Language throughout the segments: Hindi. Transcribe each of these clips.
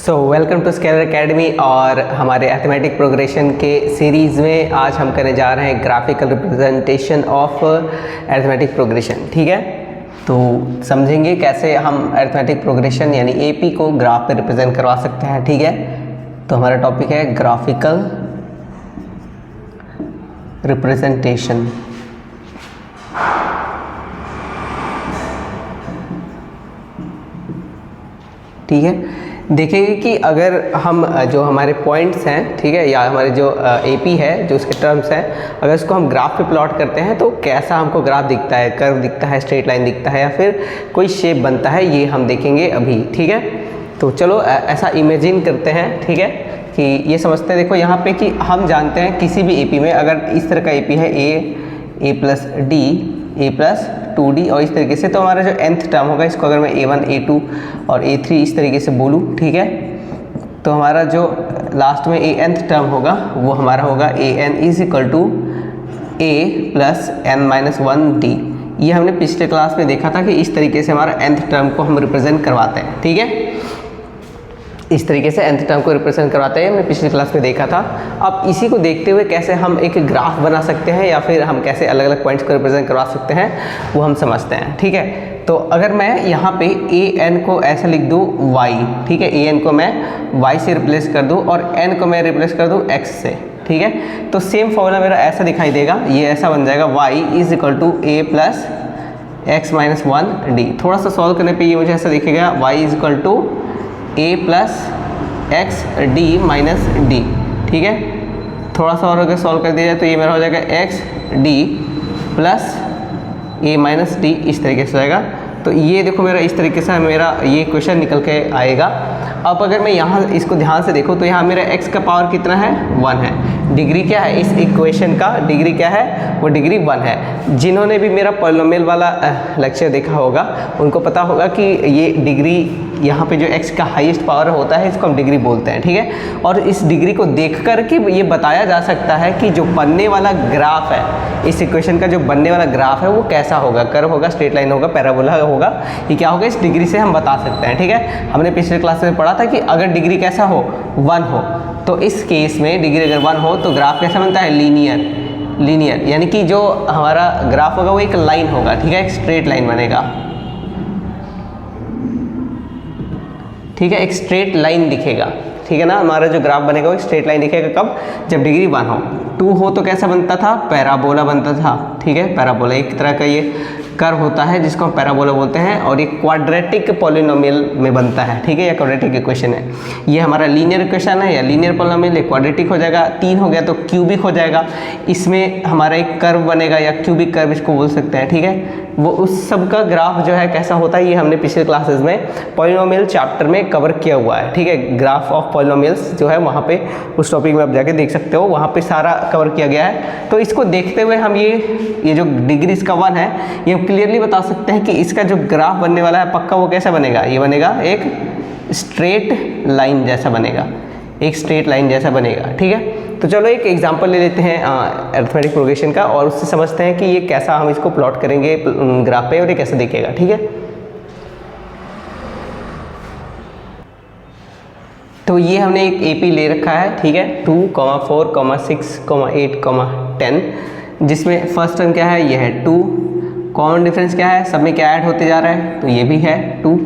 Welcome to scalar academy. और हमारे अर्थमेटिक प्रोग्रेशन के सीरीज़ में आज हम करने जा रहे हैं graphical representation of arithmetic progression. ठीक है, तो समझेंगे कैसे हम अर्थमेटिक प्रोग्रेशन यानी एपी को ग्राफ पे रिप्रेजेंट करवा सकते हैं। ठीक है, तो हमारा टॉपिक है ग्राफिकल रिप्रेजेंटेशन। ठीक है, देखेंगे कि अगर हम जो हमारे पॉइंट्स हैं, ठीक है, या हमारे जो एपी है, जो उसके टर्म्स हैं, अगर इसको हम ग्राफ पे प्लॉट करते हैं तो कैसा हमको ग्राफ दिखता है, कर्व दिखता है, स्ट्रेट लाइन दिखता है, या फिर कोई शेप बनता है, ये हम देखेंगे अभी। ठीक है, तो चलो ऐसा इमेजिन करते हैं। ठीक है, कि ये समझते हैं, देखो यहाँ पे कि हम जानते हैं किसी भी एपी में अगर इस तरह का एपी है a plus D a plus 2d और इस तरीके से, तो हमारा जो nth टर्म होगा, इसको अगर मैं a1 a2 और a3 इस तरीके से बोलूँ, ठीक है, तो हमारा जो लास्ट में nth टर्म होगा वो हमारा होगा an is equal to a plus n-1d। ये हमने पिछले क्लास में देखा था कि इस तरीके से हमारा nth टर्म को हम रिप्रेजेंट करवाते हैं। ठीक है, इस तरीके से nth टर्म को रिप्रेजेंट करवाते हैं, हमने पिछली क्लास में देखा था। अब इसी को देखते हुए कैसे हम एक ग्राफ बना सकते हैं या फिर हम कैसे अलग अलग पॉइंट्स को रिप्रेजेंट करवा सकते हैं वो हम समझते हैं। ठीक है, तो अगर मैं यहाँ पे an को ऐसे लिख दूँ y, ठीक है, an को मैं y से रिप्लेस कर दूँ और n को मैं रिप्लेस कर दूँ x से। ठीक है, तो सेम फॉर्मूला मेरा ऐसा दिखाई देगा, ये ऐसा बन जाएगा y is equal to a plus x-1d। थोड़ा सा सॉल्व करने पे ये मुझे ऐसा दिखेगा y is equal to a plus X D minus D. ठीक है, थोड़ा सा और अगर सॉल्व कर दिया जाए तो ये मेरा हो जाएगा एक्स डी प्लस ए माइनस डी, इस तरीके से जाएगा। तो ये देखो मेरा इस तरीके से मेरा ये क्वेश्चन निकल के आएगा। अब अगर मैं यहाँ इसको ध्यान से देखूँ तो यहाँ मेरा x का पावर कितना है, 1 है। डिग्री क्या है इस इक्वेशन का, डिग्री क्या है, वो डिग्री 1 है। जिन्होंने भी मेरा पॉलिनोमियल वाला लेक्चर देखा होगा उनको पता होगा कि ये डिग्री, यहाँ पे जो x का हाईएस्ट पावर होता है इसको हम डिग्री बोलते हैं। ठीक है, और इस डिग्री को देख कर के ये बताया जा सकता है कि जो बनने वाला ग्राफ है, इस इक्वेशन का जो बनने वाला ग्राफ है वो कैसा होगा, कर्व होगा, स्ट्रेट लाइन होगा, पैराबोला होगा, ये क्या होगा, इस डिग्री से हम बता सकते हैं। ठीक है, हमने पिछले क्लास में पढ़ा था कि अगर डिग्री कैसा हो, 1 हो, तो इस केस में डिग्री अगर 1 हो तो ग्राफ कैसा बनता है, लीनियर, यानी कि जो हमारा ग्राफ होगा वो एक लाइन होगा। ठीक है, एक स्ट्रेट लाइन बनेगा। ठीक है, एक स्ट्रेट लाइन दिखेगा। ठीक है ना, हमारा जो ग्राफ बनेगा वो एक स्ट्रेट लाइन दिखेगा। कब, जब डिग्री 1 हो। 2 हो तो कैसा बनता था, पैराबोला बनता था। ठीक है, पैराबोला एक तरह का ये कर्व होता है जिसको हम पैराबोला बोलते हैं, और ये क्वाड्रेटिक पॉलिनोमियल में बनता है। ठीक है, या क्वाड्रेटिक इक्वेशन है, ये हमारा लीनियर इक्वेशन है या लीनियर पॉलिनोमियल, क्वाड्रेटिक हो जाएगा। 3 हो गया तो क्यूबिक हो जाएगा। इसमें हमारा एक कर्व बनेगा या क्यूबिक कर्व इसको बोल सकते हैं। ठीक है, वो उस सब का ग्राफ जो है कैसा होता है, ये हमने पिछले क्लासेस में पॉलिनोमियल चैप्टर में कवर किया हुआ है। ठीक है, ग्राफ ऑफ पॉलिनोमियल्स जो है वहाँ पे उस टॉपिक में आप जाके देख सकते हो, वहाँ पे सारा कवर किया गया है। तो इसको देखते हुए हम ये जो डिग्री इसका 1 है, ये क्लियरली बता सकते हैं कि इसका जो ग्राफ बनने वाला है पक्का वो कैसा बनेगा, ये बनेगा एक स्ट्रेट लाइन जैसा बनेगा, एक स्ट्रेट लाइन जैसा बनेगा। ठीक है, तो चलो एक एग्जांपल ले लेते हैं अर्थमेटिक प्रोग्रेशन का और उससे समझते हैं कि ये कैसा हम इसको प्लॉट करेंगे ग्राफ पे और ये कैसे दिखेगा। ठीक है, तो ये हमने एक एपी ले रखा है। ठीक है, 2, 4, 6, 8, 10, जिसमें फर्स्ट टर्म क्या है, ये है 2। कॉमन डिफरेंस क्या है, सब में क्या ऐड होते जा रहा है, तो ये भी है 2।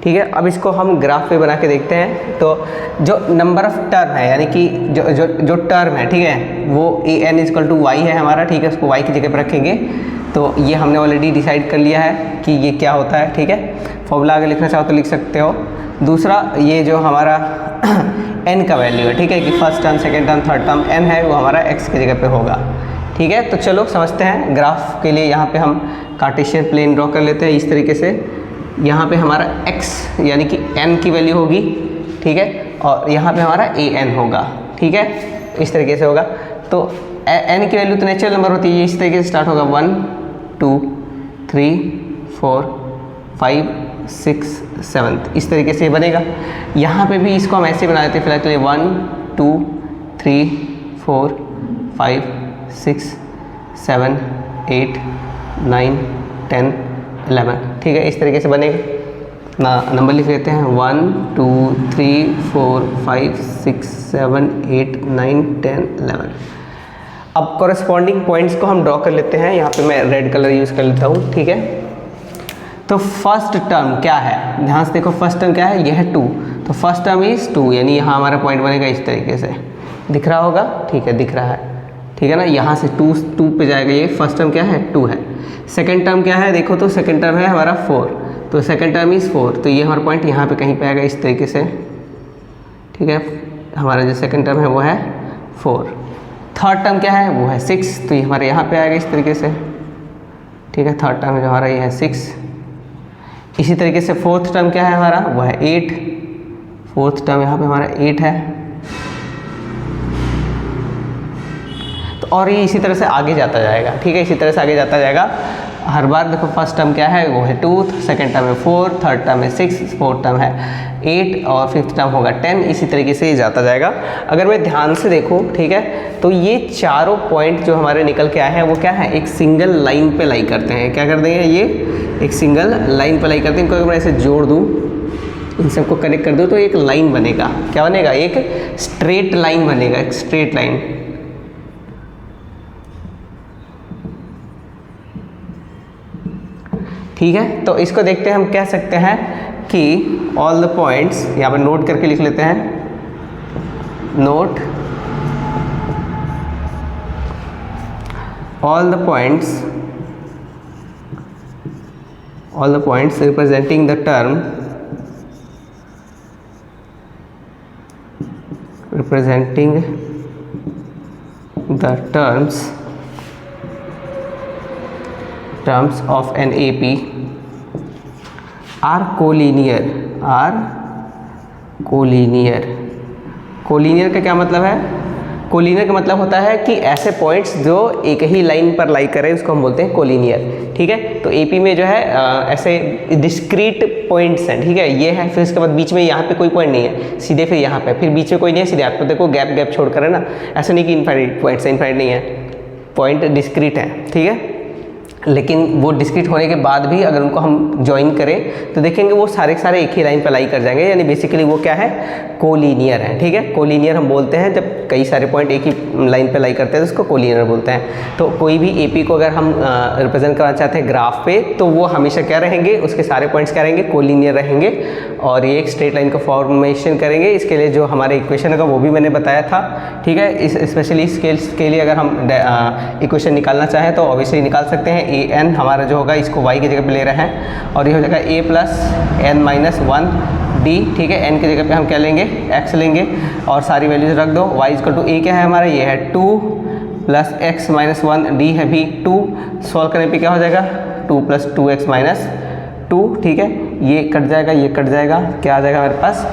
ठीक है, अब इसको हम ग्राफ पे बना के देखते हैं। तो जो नंबर ऑफ टर्म है, यानी कि जो टर्म है, ठीक है, वो an इक्वल टू y है हमारा। ठीक है, उसको y की जगह पर रखेंगे। तो ये हमने ऑलरेडी डिसाइड कर लिया है कि ये क्या होता है। ठीक है, फॉर्मूला अगर लिखना चाहो तो लिख सकते हो। दूसरा, ये जो हमारा n का वैल्यू है, ठीक है, कि first term, second term, third term n है, वो हमारा x की जगह पे होगा। ठीक है, तो चलो समझते हैं। ग्राफ के लिए यहाँ पे हम कार्टेशियन प्लेन ड्रॉ कर लेते हैं इस तरीके से। यहाँ पे हमारा x यानी कि n की वैल्यू होगी। ठीक है, और यहाँ पे हमारा an होगा। ठीक है, इस तरीके से होगा। तो n की वैल्यू तो नेचुरल नंबर होती है, इस तरीके से स्टार्ट होगा 1, 2, 3, 4, 5, 6, 7, इस तरीके से बनेगा। यहाँ पे भी इसको हम ऐसे बना देते हैं फिलहाल के लिए 1, 2, 3, 4, 5, 6, 7, 8, 9, 10, 11। ठीक है, इस तरीके से बनेगा। नंबर लिख लेते हैं 1 2 3 4 5 6 7 8 9 10 11। अब कॉरेस्पॉन्डिंग पॉइंट्स को हम ड्रॉ कर लेते हैं। यहाँ पे मैं रेड कलर यूज़ कर लेता हूँ, ठीक है। तो फर्स्ट टर्म क्या है, ध्यान से देखो, फर्स्ट टर्म क्या है, यह है 2, तो फर्स्ट टर्म इज़ 2, यानी यहाँ हमारा पॉइंट बनेगा इस तरीके से, दिख रहा होगा, ठीक है, दिख रहा है, ठीक है ना। यहाँ से 2 पे जाएगा, ये फर्स्ट टर्म क्या है 2 है। सेकंड टर्म क्या है, देखो तो सेकंड टर्म है हमारा 4, तो सेकंड टर्म इज़ 4, तो ये हमारा पॉइंट यहाँ पे कहीं पे आएगा इस तरीके से, ठीक है। हमारा जो सेकंड टर्म है वो है 4। थर्ड टर्म क्या है, वो है 6, तो ये हमारे यहाँ पे आएगा इस तरीके से, ठीक है। थर्ड टर्म जो हमारा ये है 6। इसी तरीके से फोर्थ टर्म क्या है हमारा, वो है 8, फोर्थ टर्म यहाँ पे हमारा 8 है। तो और ये इसी तरह से आगे जाता जाएगा, ठीक है, इसी तरह से आगे जाता जाएगा। हर बार देखो फर्स्ट टर्म क्या है, वो है 2, सेकंड टर्म है 4, थर्ड टर्म है 6, फोर्थ टर्म है 8 और फिफ्थ टर्म होगा 10, इसी तरीके से ये जाता जाएगा। अगर मैं ध्यान से देखूँ, ठीक है, तो ये चारों पॉइंट जो हमारे निकल के आए हैं वो क्या है, एक सिंगल लाइन पे लाई करते हैं। क्या कर देंगे, ये एक सिंगल लाइन पे लाई करते हैं। इनको अगर मैं ऐसे जोड़ दूँ, इन सबको कनेक्ट कर दूँ, तो एक लाइन बनेगा। क्या बनेगा, एक स्ट्रेट लाइन बनेगा, एक स्ट्रेट लाइन। ठीक है, तो इसको देखते हैं, हम कह सकते हैं कि ऑल द पॉइंट्स, यहाँ पर नोट करके लिख लेते हैं, note all the points representing the term terms of an AP are collinear। Collinear का क्या मतलब है, कोलिनियर का मतलब होता है कि ऐसे पॉइंट्स जो एक ही लाइन पर लाई कर रहे हैं उसको हम बोलते हैं कोलिनियर, ठीक है। तो एपी में जो है ऐसे डिस्क्रीट पॉइंट्स हैं, ठीक है, ये है, फिर उसके बाद बीच में यहाँ पे कोई पॉइंट नहीं है, सीधे फिर यहाँ पे, फिर बीच में कोई नहीं है, सीधे आपको देखो गैप छोड़ कर, है ना। ऐसा नहीं कि इनफाइनाइट पॉइंट्स, इनफाइनाइट नहीं है, पॉइंट डिस्क्रीट है, ठीक है। लेकिन वो डिस्क्रीट होने के बाद भी अगर उनको हम ज्वाइन करें तो देखेंगे वो सारे के सारे एक ही लाइन पर लाई कर जाएंगे, यानी बेसिकली वो क्या है, कोलिनियर है, ठीक है। कोलिनियर हम बोलते हैं जब कई सारे पॉइंट एक ही लाइन पर लाई करते हैं तो उसको कोलिनियर बोलते हैं। तो कोई भी एपी को अगर हम रिप्रेजेंट करना चाहते हैं ग्राफ पे, तो वो हमेशा क्या रहेंगे, उसके सारे पॉइंट्स क्या रहेंगे, कोलिनियर रहेंगे, और ये एक स्ट्रेट लाइन का फॉर्मेशन करेंगे। इसके लिए जो हमारे इक्वेशन होगा वो भी मैंने बताया था, ठीक है। इस स्पेशली स्केल्स के लिए अगर हम इक्वेशन निकालना चाहें तो ऑब्वियसली निकाल सकते हैं। ए एन हमारा जो होगा इसको वाई की जगह पे ले रहे हैं, और ये हो जाएगा ए प्लस एन माइनस 1 डी, ठीक है। एन की जगह पे हम क्या लेंगे, एक्स लेंगे, और सारी वैल्यूज रख दो। वाई इक्वल टू ए क्या है हमारा, ये है 2 प्लस एक्स माइनस 1, डी है भी 2, सॉल्व करने पे क्या हो जाएगा 2 प्लस 2x माइनस 2, ठीक है। ये कट जाएगा, ये कट जाएगा, क्या आ जाएगा हमारे पास,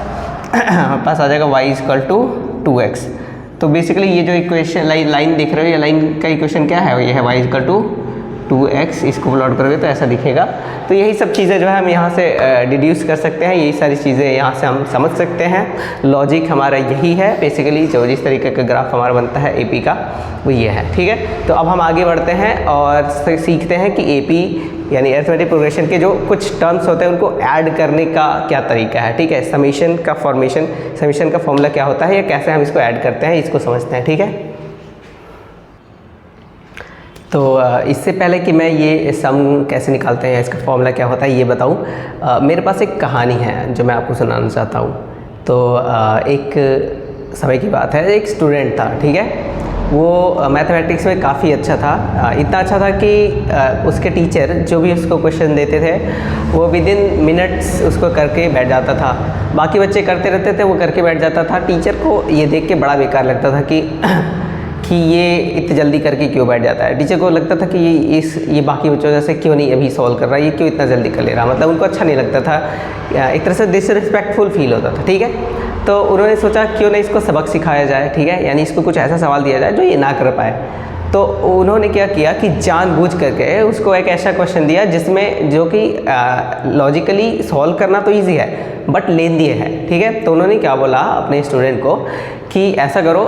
हमारे पास आ जाएगा y इक्वल टू 2x। तो बेसिकली ये जो इक्वेशन लाइन देख रहे हो, ये लाइन का इक्वेशन क्या है, ये है y इक्वल टू 2x, इसको प्लॉट करोगे तो ऐसा दिखेगा। तो यही सब चीज़ें जो है हम यहाँ से डिड्यूस कर सकते हैं, यही सारी चीज़ें यहाँ से हम समझ सकते हैं। लॉजिक हमारा यही है बेसिकली, जो जिस तरीके का ग्राफ हमारा बनता है एपी का वो ये है, ठीक है। तो अब हम आगे बढ़ते हैं और सीखते हैं कि एपी यानी अरिथमेटिक प्रोग्रेशन के जो कुछ टर्म्स होते हैं उनको ऐड करने का क्या तरीका है, ठीक है। समीशन का फॉर्मूला क्या होता है या कैसे हम इसको ऐड करते हैं, इसको समझते हैं, ठीक है। तो इससे पहले कि मैं ये सम कैसे निकालते हैं, इसका फॉर्मूला क्या होता है ये बताऊं, मेरे पास एक कहानी है जो मैं आपको सुनाना चाहता हूं। तो एक समय की बात है, एक स्टूडेंट था, ठीक है। वो मैथमेटिक्स में काफ़ी अच्छा था, इतना अच्छा था कि उसके टीचर जो भी उसको क्वेश्चन देते थे वो विद इन मिनट्स उसको करके बैठ जाता था। बाकी बच्चे करते रहते थे, वो करके बैठ जाता था। टीचर को ये देख के बड़ा बेकार लगता था कि ये इतनी जल्दी करके क्यों बैठ जाता है। टीचर को लगता था कि ये बाकी बच्चों जैसे क्यों नहीं अभी सॉल्व कर रहा है, ये क्यों इतना जल्दी कर ले रहा, मतलब उनको अच्छा नहीं लगता था, एक तरह से डिसरिस्पेक्टफुल फील होता था, ठीक है। तो उन्होंने सोचा क्यों नहीं इसको सबक सिखाया जाए, ठीक है, यानी इसको कुछ ऐसा सवाल दिया जाए जो ये ना कर पाए। तो उन्होंने क्या किया कि जानबूझ करके उसको एक ऐसा क्वेश्चन दिया जिसमें जो कि लॉजिकली सॉल्व करना तो ईजी है बट लेंदी है, ठीक है। तो उन्होंने क्या बोला अपने स्टूडेंट को कि ऐसा करो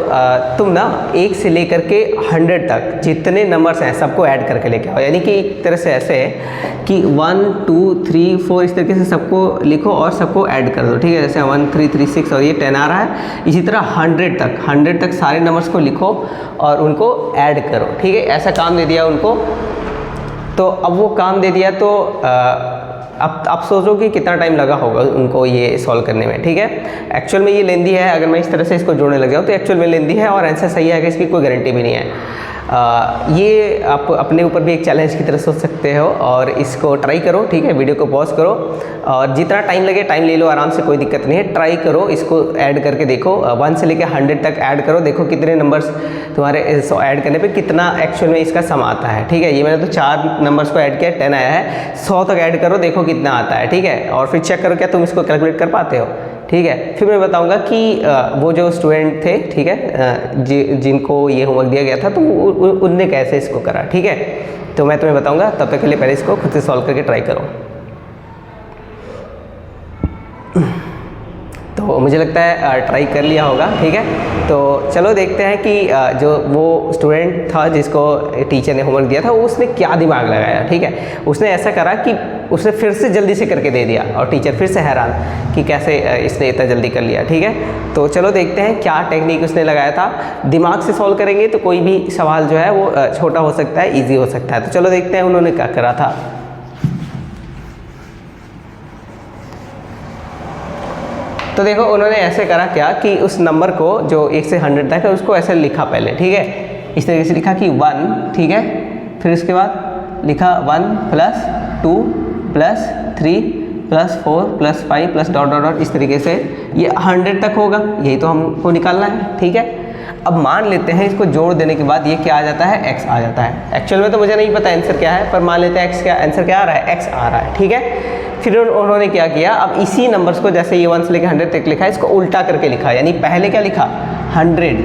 तुम ना 1 से लेकर के 100 तक जितने नंबर्स हैं सबको ऐड करके लेके आओ। यानी कि एक तरह से ऐसे है कि 1 2 3 4 इस तरीके से सबको लिखो और सबको ऐड कर दो, ठीक है। जैसे 1 3 3 6 और ये 10 आ रहा है, इसी तरह 100 तक सारे नंबर्स को लिखो और उनको ऐड करो, ठीक है। ऐसा काम दे दिया उनको। तो अब वो काम दे दिया तो अब आप सोचो कि कितना टाइम लगा होगा उनको ये सॉल्व करने में, ठीक है। एक्चुअल में ये लेंदी है, अगर मैं इस तरह से इसको जोड़ने लग जाऊँ तो एक्चुअल में लेंदी है और आंसर सही है कि इसकी कोई गारंटी भी नहीं है। ये आप अपने ऊपर भी एक चैलेंज की तरह सोच सकते हो और इसको ट्राई करो, ठीक है। वीडियो को पॉज करो और जितना टाइम लगे टाइम ले लो आराम से, कोई दिक्कत नहीं है। ट्राई करो, इसको ऐड करके देखो, 1 से लेकर 100 तक ऐड करो, देखो कितने नंबर्स तुम्हारे ऐड करने पे कितना एक्चुअल में इसका सम आता है, ठीक है। ये मैंने तो 4 नंबर्स को ऐड किया, 10 आया है, 100 तक ऐड करो, देखो कितना आता है, ठीक है। और फिर चेक करो क्या तुम इसको कैलकुलेट कर पाते हो, ठीक है। फिर मैं बताऊंगा कि वो जो स्टूडेंट थे, ठीक है, जिनको ये होमवर्क दिया गया था तो उनने कैसे इसको करा, ठीक है। तो मैं तुम्हें बताऊंगा, तब तक के लिए पहले इसको खुद से सॉल्व करके ट्राई करो। तो मुझे लगता है ट्राई कर लिया होगा, ठीक है। तो चलो देखते हैं कि जो वो स्टूडेंट था जिसको टीचर ने होमवर्क दिया था उसने क्या दिमाग लगाया, ठीक है। उसने ऐसा करा कि उसने फिर से जल्दी से करके दे दिया और टीचर फिर से हैरान कि कैसे इसने इतना जल्दी कर लिया, ठीक है। तो चलो देखते हैं क्या टेक्निक उसने लगाया था। दिमाग से सॉल्व करेंगे तो कोई भी सवाल जो है वो छोटा हो सकता है, ईजी हो सकता है। तो चलो देखते हैं उन्होंने क्या करा था। तो देखो उन्होंने ऐसे करा क्या कि उस नंबर को जो 1 से 100 तक है उसको ऐसे लिखा पहले, ठीक है। इस तरीके से लिखा कि 1, ठीक है। फिर उसके बाद लिखा 1 + 2 + 3 + 4 + 5 + डॉट डॉट डॉट, इस तरीके से ये 100 तक होगा, यही तो हमको निकालना है, ठीक है। अब मान लेते हैं इसको जोड़ देने के बाद ये क्या आ जाता है, x आ जाता है। एक्चुअल में तो मुझे नहीं पता आंसर क्या है, पर मान लेते हैं x क्या आंसर क्या आ रहा है, x आ रहा है, ठीक है। फिर उन्होंने क्या किया, अब इसी नंबर्स को जैसे ये 1 से लेकर 100 तक लिखा है, इसको उल्टा करके लिखा, यानी पहले क्या लिखा 100,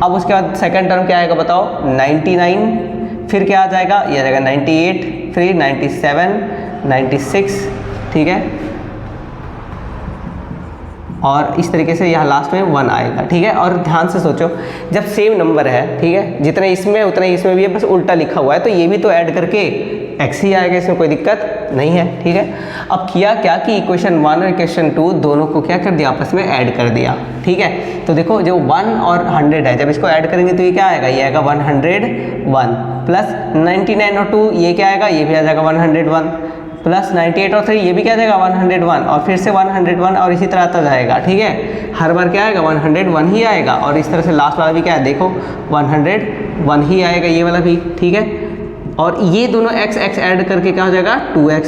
अब उसके बाद सेकंड टर्म क्या आएगा बताओ 99, फिर क्या आ जाएगा, ये आ जाएगा 98, फिर 97, 96, ठीक है। और इस तरीके से यहाँ लास्ट में 1 आएगा, ठीक है। और ध्यान से सोचो, जब सेम नंबर है, ठीक है, जितने इसमें उतने इसमें भी है, बस उल्टा लिखा हुआ है, तो ये भी तो ऐड करके x ही आएगा, इसमें कोई दिक्कत नहीं है, ठीक है। अब किया क्या कि इक्वेशन 1 और इक्वेशन 2 दोनों को क्या कर दिया, आपस में ऐड कर दिया, ठीक है। तो देखो जो 1 और 100 है, जब इसको ऐड करेंगे तो ये क्या आएगा, ये आएगा 101 प्लस 99 और 2 ये क्या आएगा, ये भी आ जाएगा 101 प्लस 98 और 3 ये भी क्या आ जाएगा 101 और फिर से 101 और इसी तरह आता जाएगा, ठीक है। हर बार क्या आएगा 101 ही आएगा और इस तरह से लास्ट वाला भी क्या है, देखो 101 ही आएगा ये वाला भी, ठीक है। और ये दोनों x ऐड करके क्या हो जाएगा 2x,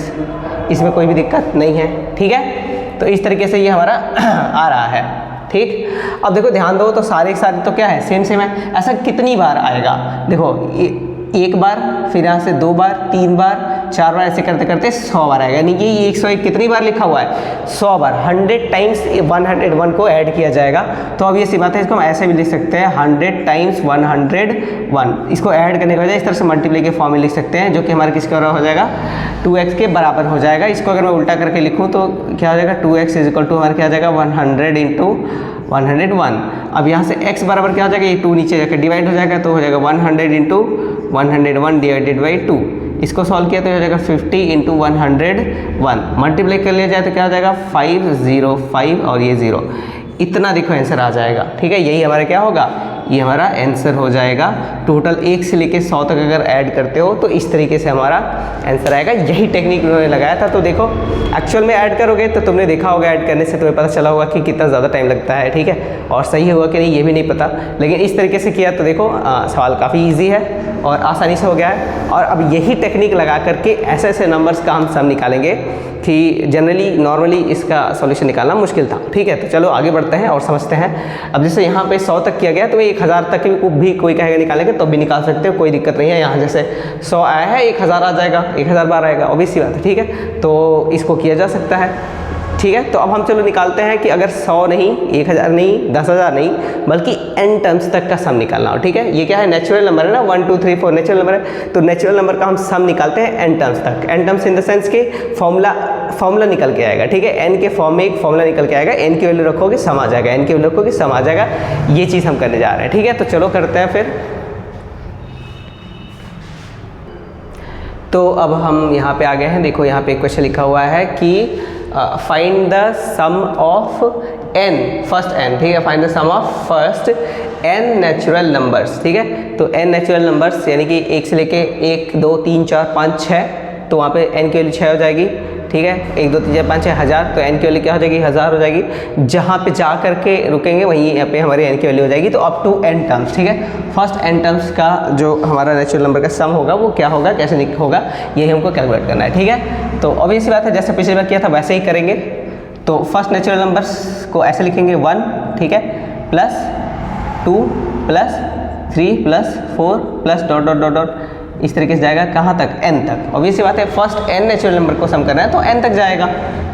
इसमें कोई भी दिक्कत नहीं है, ठीक है। तो इस तरीके से ये हमारा आ रहा है, ठीक। अब देखो ध्यान दो, तो सारे तो क्या है सेम है। ऐसा कितनी बार आएगा, देखो एक बार, फिर यहाँ से 2 बार, 3 बार, 4 बार, ऐसे करते करते 100 बार आएगा। यानी ये 101 कितनी बार लिखा हुआ है 100 बार, 100 टाइम्स 101 को ऐड किया जाएगा। तो अब ये सी बात है, इसको हम ऐसे भी लिख सकते हैं 100 टाइम्स 101, इसको ऐड करने के बजाय इस तरह से मल्टीप्लाई के फॉर्म में लिख सकते हैं, जो कि हमारे किसके बराबर हो जाएगा 2x के बराबर हो जाएगा। इसको अगर मैं उल्टा करके लिखूँ तो क्या हो जाएगा 2x = हमारे क्या आ जाएगा 100 × 101। अब यहाँ से x बराबर क्या हो जाएगा, ये 2 नीचे जाकर डिवाइड हो जाएगा, तो हो जाएगा 100 × 101 डिवाइडेड बाई 2। इसको सॉल्व किया तो हो जाएगा 50 × 101, मल्टीप्लाई कर लिया जाए तो क्या हो जाएगा 505 और ये 0, इतना देखो आंसर आ जाएगा, ठीक है। यही हमारा क्या होगा, ये हमारा आंसर हो जाएगा। टोटल 1 से लेके 100 तक अगर ऐड करते हो तो इस तरीके से हमारा आंसर आएगा। यही टेक्निक उन्होंने लगाया था। तो देखो एक्चुअल में ऐड करोगे तो तुमने देखा होगा, ऐड करने से तुम्हें पता चला होगा कि कितना ज़्यादा टाइम लगता है, ठीक है। और सही होगा कि नहीं ये भी नहीं पता, लेकिन इस तरीके से किया तो देखो सवाल काफ़ी ईजी है और आसानी से हो गया है। और अब यही टेक्निक लगा करके ऐसे ऐसे नंबर्स का हम सम निकालेंगे कि जनरली नॉर्मली इसका सॉल्यूशन निकालना मुश्किल था, ठीक है। तो चलो आगे बढ़ते हैं और समझते हैं। अब जैसे यहाँ पे 100 तक किया गया तो 1000 तक भी कोई कहेगा निकालेंगे तो भी निकाल सकते हो, कोई दिक्कत नहीं है। यहाँ जैसे 100 आया है 1000 आ जाएगा, 1000 बार आएगा, ऑब्वियस सी बात है, ठीक है। तो इसको किया जा सकता है, ठीक है। तो अब हम चलो निकालते हैं कि अगर 100 नहीं, 1000 नहीं, 10,000 नहीं, बल्कि n टर्म्स तक का सम निकालना हो, ठीक है। ये क्या है, नेचुरल नंबर है ना, 1 2 3 4 नेचुरल नंबर है, तो नेचुरल नंबर का हम सम निकालते हैं n टर्म्स तक। n terms in the sense के फॉर्मूला निकल के आएगा, ठीक है। n के फॉर्म में एक फॉर्मूला निकल के आएगा, n की वैल्यू रखोगे सम आ जाएगा, n की वैल्यू रखोगे सम आ जाएगा। ये चीज़ हम करने जा रहे हैं, ठीक है। तो चलो करते हैं फिर। तो अब हम यहाँ पे आ गए हैं, देखो यहाँ पे एक क्वेश्चन लिखा हुआ है कि find the sum of n, first n, ठीक है। Find the sum of first n natural numbers, ठीक है। तो n नेचुरल नंबर्स यानी कि 1 से लेके 1 2 3 4 5 6, तो वहाँ पे n की वैल्यू 6 हो जाएगी, ठीक है। 1 2 3 4 5 6 हज़ार, तो n की वैल्यू क्या हो जाएगी 1000 हो जाएगी। जहाँ पे जा करके रुकेंगे वहीं यहाँ पे हमारी n की वैल्यू हो जाएगी। तो अप टू n टर्म्स, ठीक है। फर्स्ट n टर्म्स का जो हमारा नेचुरल नंबर का सम होगा वो क्या होगा, कैसे होगा, यही हमको कैलकुलेट करना है, ठीक है। तो ऑब्वियस बात है, जैसे पिछली बार किया था वैसे ही करेंगे। तो फर्स्ट नेचुरल नंबर्स को ऐसे लिखेंगे 1, ठीक है, plus 2 plus 3 plus 4 plus dot dot dot dot, इस तरीके से जाएगा कहाँ तक, n तक। ऑब्वियस बात है, फर्स्ट n नेचुरल नंबर को सम करना है तो n तक जाएगा,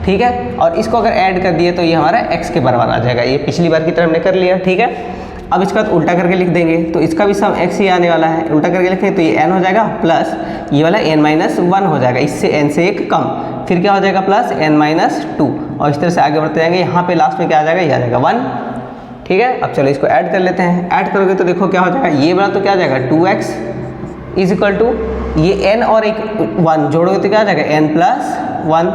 ठीक है। और इसको अगर ऐड कर दिए तो ये हमारा x के बराबर आ जाएगा। ये पिछली बार की तरह हमने कर लिया, ठीक है। अब इसके बाद उल्टा करके लिख देंगे, तो इसका भी सम x ही आने वाला है। उल्टा करके लिखेंगे तो ये n हो जाएगा, प्लस ये वाला n-1 हो जाएगा, इससे n से एक कम, फिर क्या हो जाएगा प्लस n-2, और इस तरह से आगे बढ़ते जाएंगे। यहाँ पे लास्ट में क्या आ जाएगा, ये आ जाएगा 1, ठीक है। अब चलो इसको ऐड कर लेते हैं। ऐड करोगे तो देखो क्या हो जाएगा, ये वाला तो क्या आ जाएगा 2x इज इक्वल टू ये n और एक 1 जोड़ोगे तो क्या आ जाएगा n+1,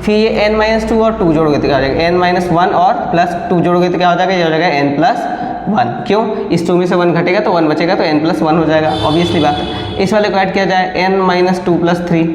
फिर ये n-2 और 2 जोड़ोगे तो क्या हो जाएगा n-1 और प्लस 2 जोड़ोगे तो क्या हो जाएगा, ये हो जाएगा n+1। क्यों, इस 2 में से 1 घटेगा तो 1 बचेगा, तो n+1 हो जाएगा। ऑब्वियसली बात है। इस वाले को ऐड किया जाए n-2 + 3,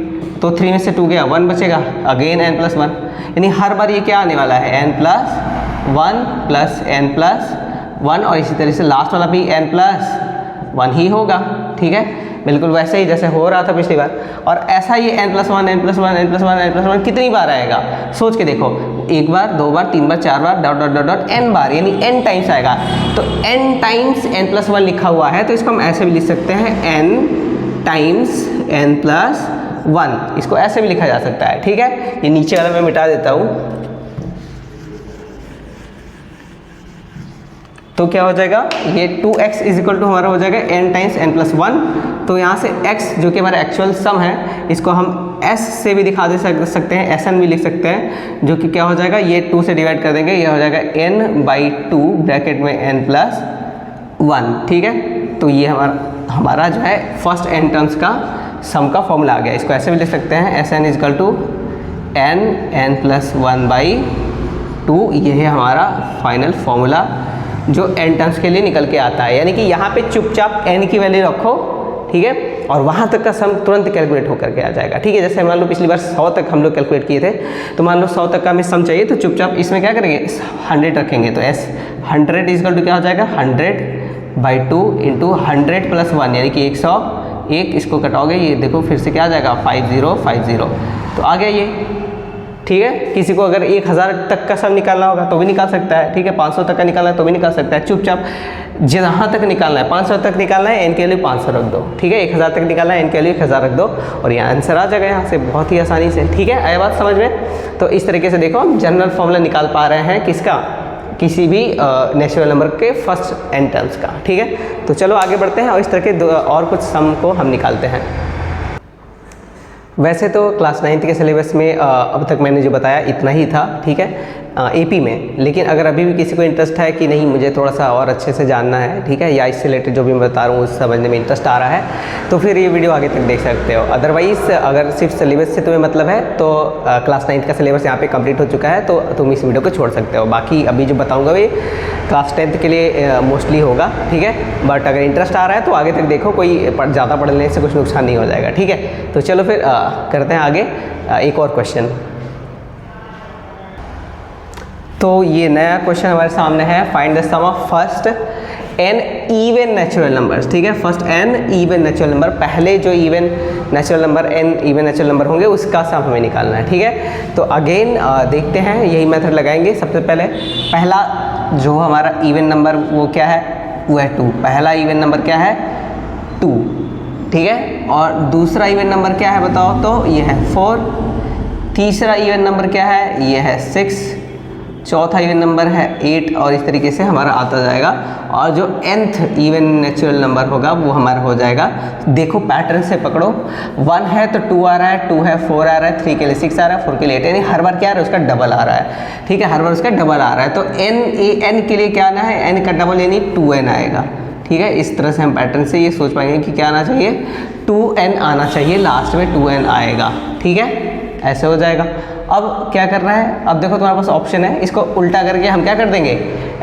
तो 3 में से 2 गया 1 बचेगा, अगेन n+1, यानी हर बार ये क्या आने वाला है n+1 प्लस n+1, और इसी तरह से लास्ट वाला भी n+1 ही होगा, ठीक है। बिल्कुल वैसे ही जैसे हो रहा था पिछली बार। और ऐसा ही n+1 कितनी बार आएगा, सोच के देखो, 1 बार 2 बार 3 बार 4 बार dot dot dot dot n बार, यानी n टाइम्स आएगा। तो n टाइम्स n+1 लिखा हुआ है, तो इसको हम ऐसे भी लिख सकते हैं n टाइम्स n+1, इसको ऐसे भी लिखा जा सकता है, ठीक है। ये नीचे वाला मैं मिटा देता हूँ। तो क्या हो जाएगा, ये 2x इज इक्वल टू हमारा हो जाएगा n टाइम्स n+1। तो यहाँ से x जो कि हमारा एक्चुअल सम है, इसको हम s से भी दिखा दे सकते हैं, sn भी लिख सकते हैं, जो कि क्या हो जाएगा, ये 2 से डिवाइड कर देंगे, ये हो जाएगा n/2 ब्रैकेट में n+1, ठीक है। तो ये हमारा जो है फर्स्ट n टर्म्स का सम का फॉर्मूला आ गया। इसको ऐसे भी लिख सकते हैं, sn is equal to n+1/2, ये है हमारा फाइनल फॉर्मूला जो n टर्म्स के लिए निकल के आता है। यानी कि यहाँ पे चुपचाप n की वैल्यू रखो, ठीक है, और वहाँ तक का सम तुरंत कैलकुलेट होकर के आ जाएगा, ठीक है। जैसे मान लो पिछली बार 100 तक हम लोग कैलकुलेट किए थे, तो मान लो 100 तक का हमें सम चाहिए, तो चुपचाप इसमें क्या करेंगे 100 रखेंगे, तो s100 इज इक्वल टू क्या हो जाएगा 100/2 इंटू 100 + 1, यानी कि 101, इसको कटाओगे ये देखो फिर से क्या आ जाएगा 5050, तो आ गया ये, ठीक है। किसी को अगर 1000 तक का सम निकालना होगा तो भी निकाल सकता है, ठीक है। 500 तक का निकालना है तो भी निकाल सकता है। चुपचाप जहाँ तक निकालना है, 500 तक निकालना है, n के लिए 500 रख दो, ठीक है। 1000 तक निकालना है, n के लिए 1000 रख दो, और यहाँ आंसर आ जाएगा यहाँ से बहुत ही आसानी से, ठीक है। आया बात समझ में। तो इस तरीके से देखो हम जनरल फॉर्मूला निकाल पा रहे हैं किसका, किसी भी नेचुरल नंबर के फर्स्ट n टर्म्स का, ठीक है। तो चलो आगे बढ़ते हैं और इस तरह के और कुछ सम को हम निकालते हैं। वैसे तो क्लास 9th के सिलेबस में अब तक मैंने जो बताया इतना ही था, ठीक है, AP में। लेकिन अगर अभी भी किसी को इंटरेस्ट है कि नहीं मुझे थोड़ा सा और अच्छे से जानना है, ठीक है, या इससे रिलेटेड जो भी मैं बता रहा हूँ उस समझने में इंटरेस्ट आ रहा है, तो फिर ये वीडियो आगे तक देख सकते हो। अदरवाइज़ अगर सिर्फ सिलेबस से तुम्हें मतलब है तो क्लास 9th का सिलेबस यहाँ पे कंप्लीट हो चुका है, तो तुम इस वीडियो को छोड़ सकते हो। बाकी अभी जो बताऊँगा वे क्लास 10th के लिए मोस्टली होगा, ठीक है। बट अगर इंटरेस्ट आ रहा है तो आगे तक देखो, कोई ज़्यादा पढ़ने से कुछ नुकसान नहीं हो जाएगा, ठीक है। तो चलो फिर करते हैं आगे एक और क्वेश्चन। तो ये नया क्वेश्चन हमारे सामने है, find the sum of first n even natural numbers, ठीक है। First n even natural number, पहले जो even natural number n even natural number होंगे उसका सम हमें निकालना है, ठीक है। तो अगेन देखते हैं, यही मेथड लगाएंगे। सबसे पहले पहला जो हमारा इवन नंबर वो क्या है, वो है 2। पहला इवन नंबर क्या है 2, ठीक है। और दूसरा इवन नंबर क्या है बताओ, तो ये है 4। तीसरा इवन नंबर क्या है, ये है 6। चौथा इवन नंबर है 8 और इस तरीके से हमारा आता जाएगा। और जो nth इवन नेचुरल नंबर होगा वो हमारा हो जाएगा, देखो पैटर्न से पकड़ो, 1 है तो 2 आ रहा है, 2 है 4 आ रहा है, 3 के लिए 6 आ रहा है, 4 के लिए 8, यानी हर बार क्या आ रहा है उसका डबल आ रहा है। ठीक है, हर बार उसका डबल आ रहा है। तो n के लिए क्या आना है, n का डबल यानी 2n आएगा। ठीक है, इस तरह से हम पैटर्न से ये सोच पाएंगे कि क्या आना चाहिए, 2n आना चाहिए, लास्ट में 2n आएगा। ठीक है, ऐसे हो जाएगा। अब क्या करना है, अब देखो तुम्हारे पास ऑप्शन है, इसको उल्टा करके हम क्या कर देंगे,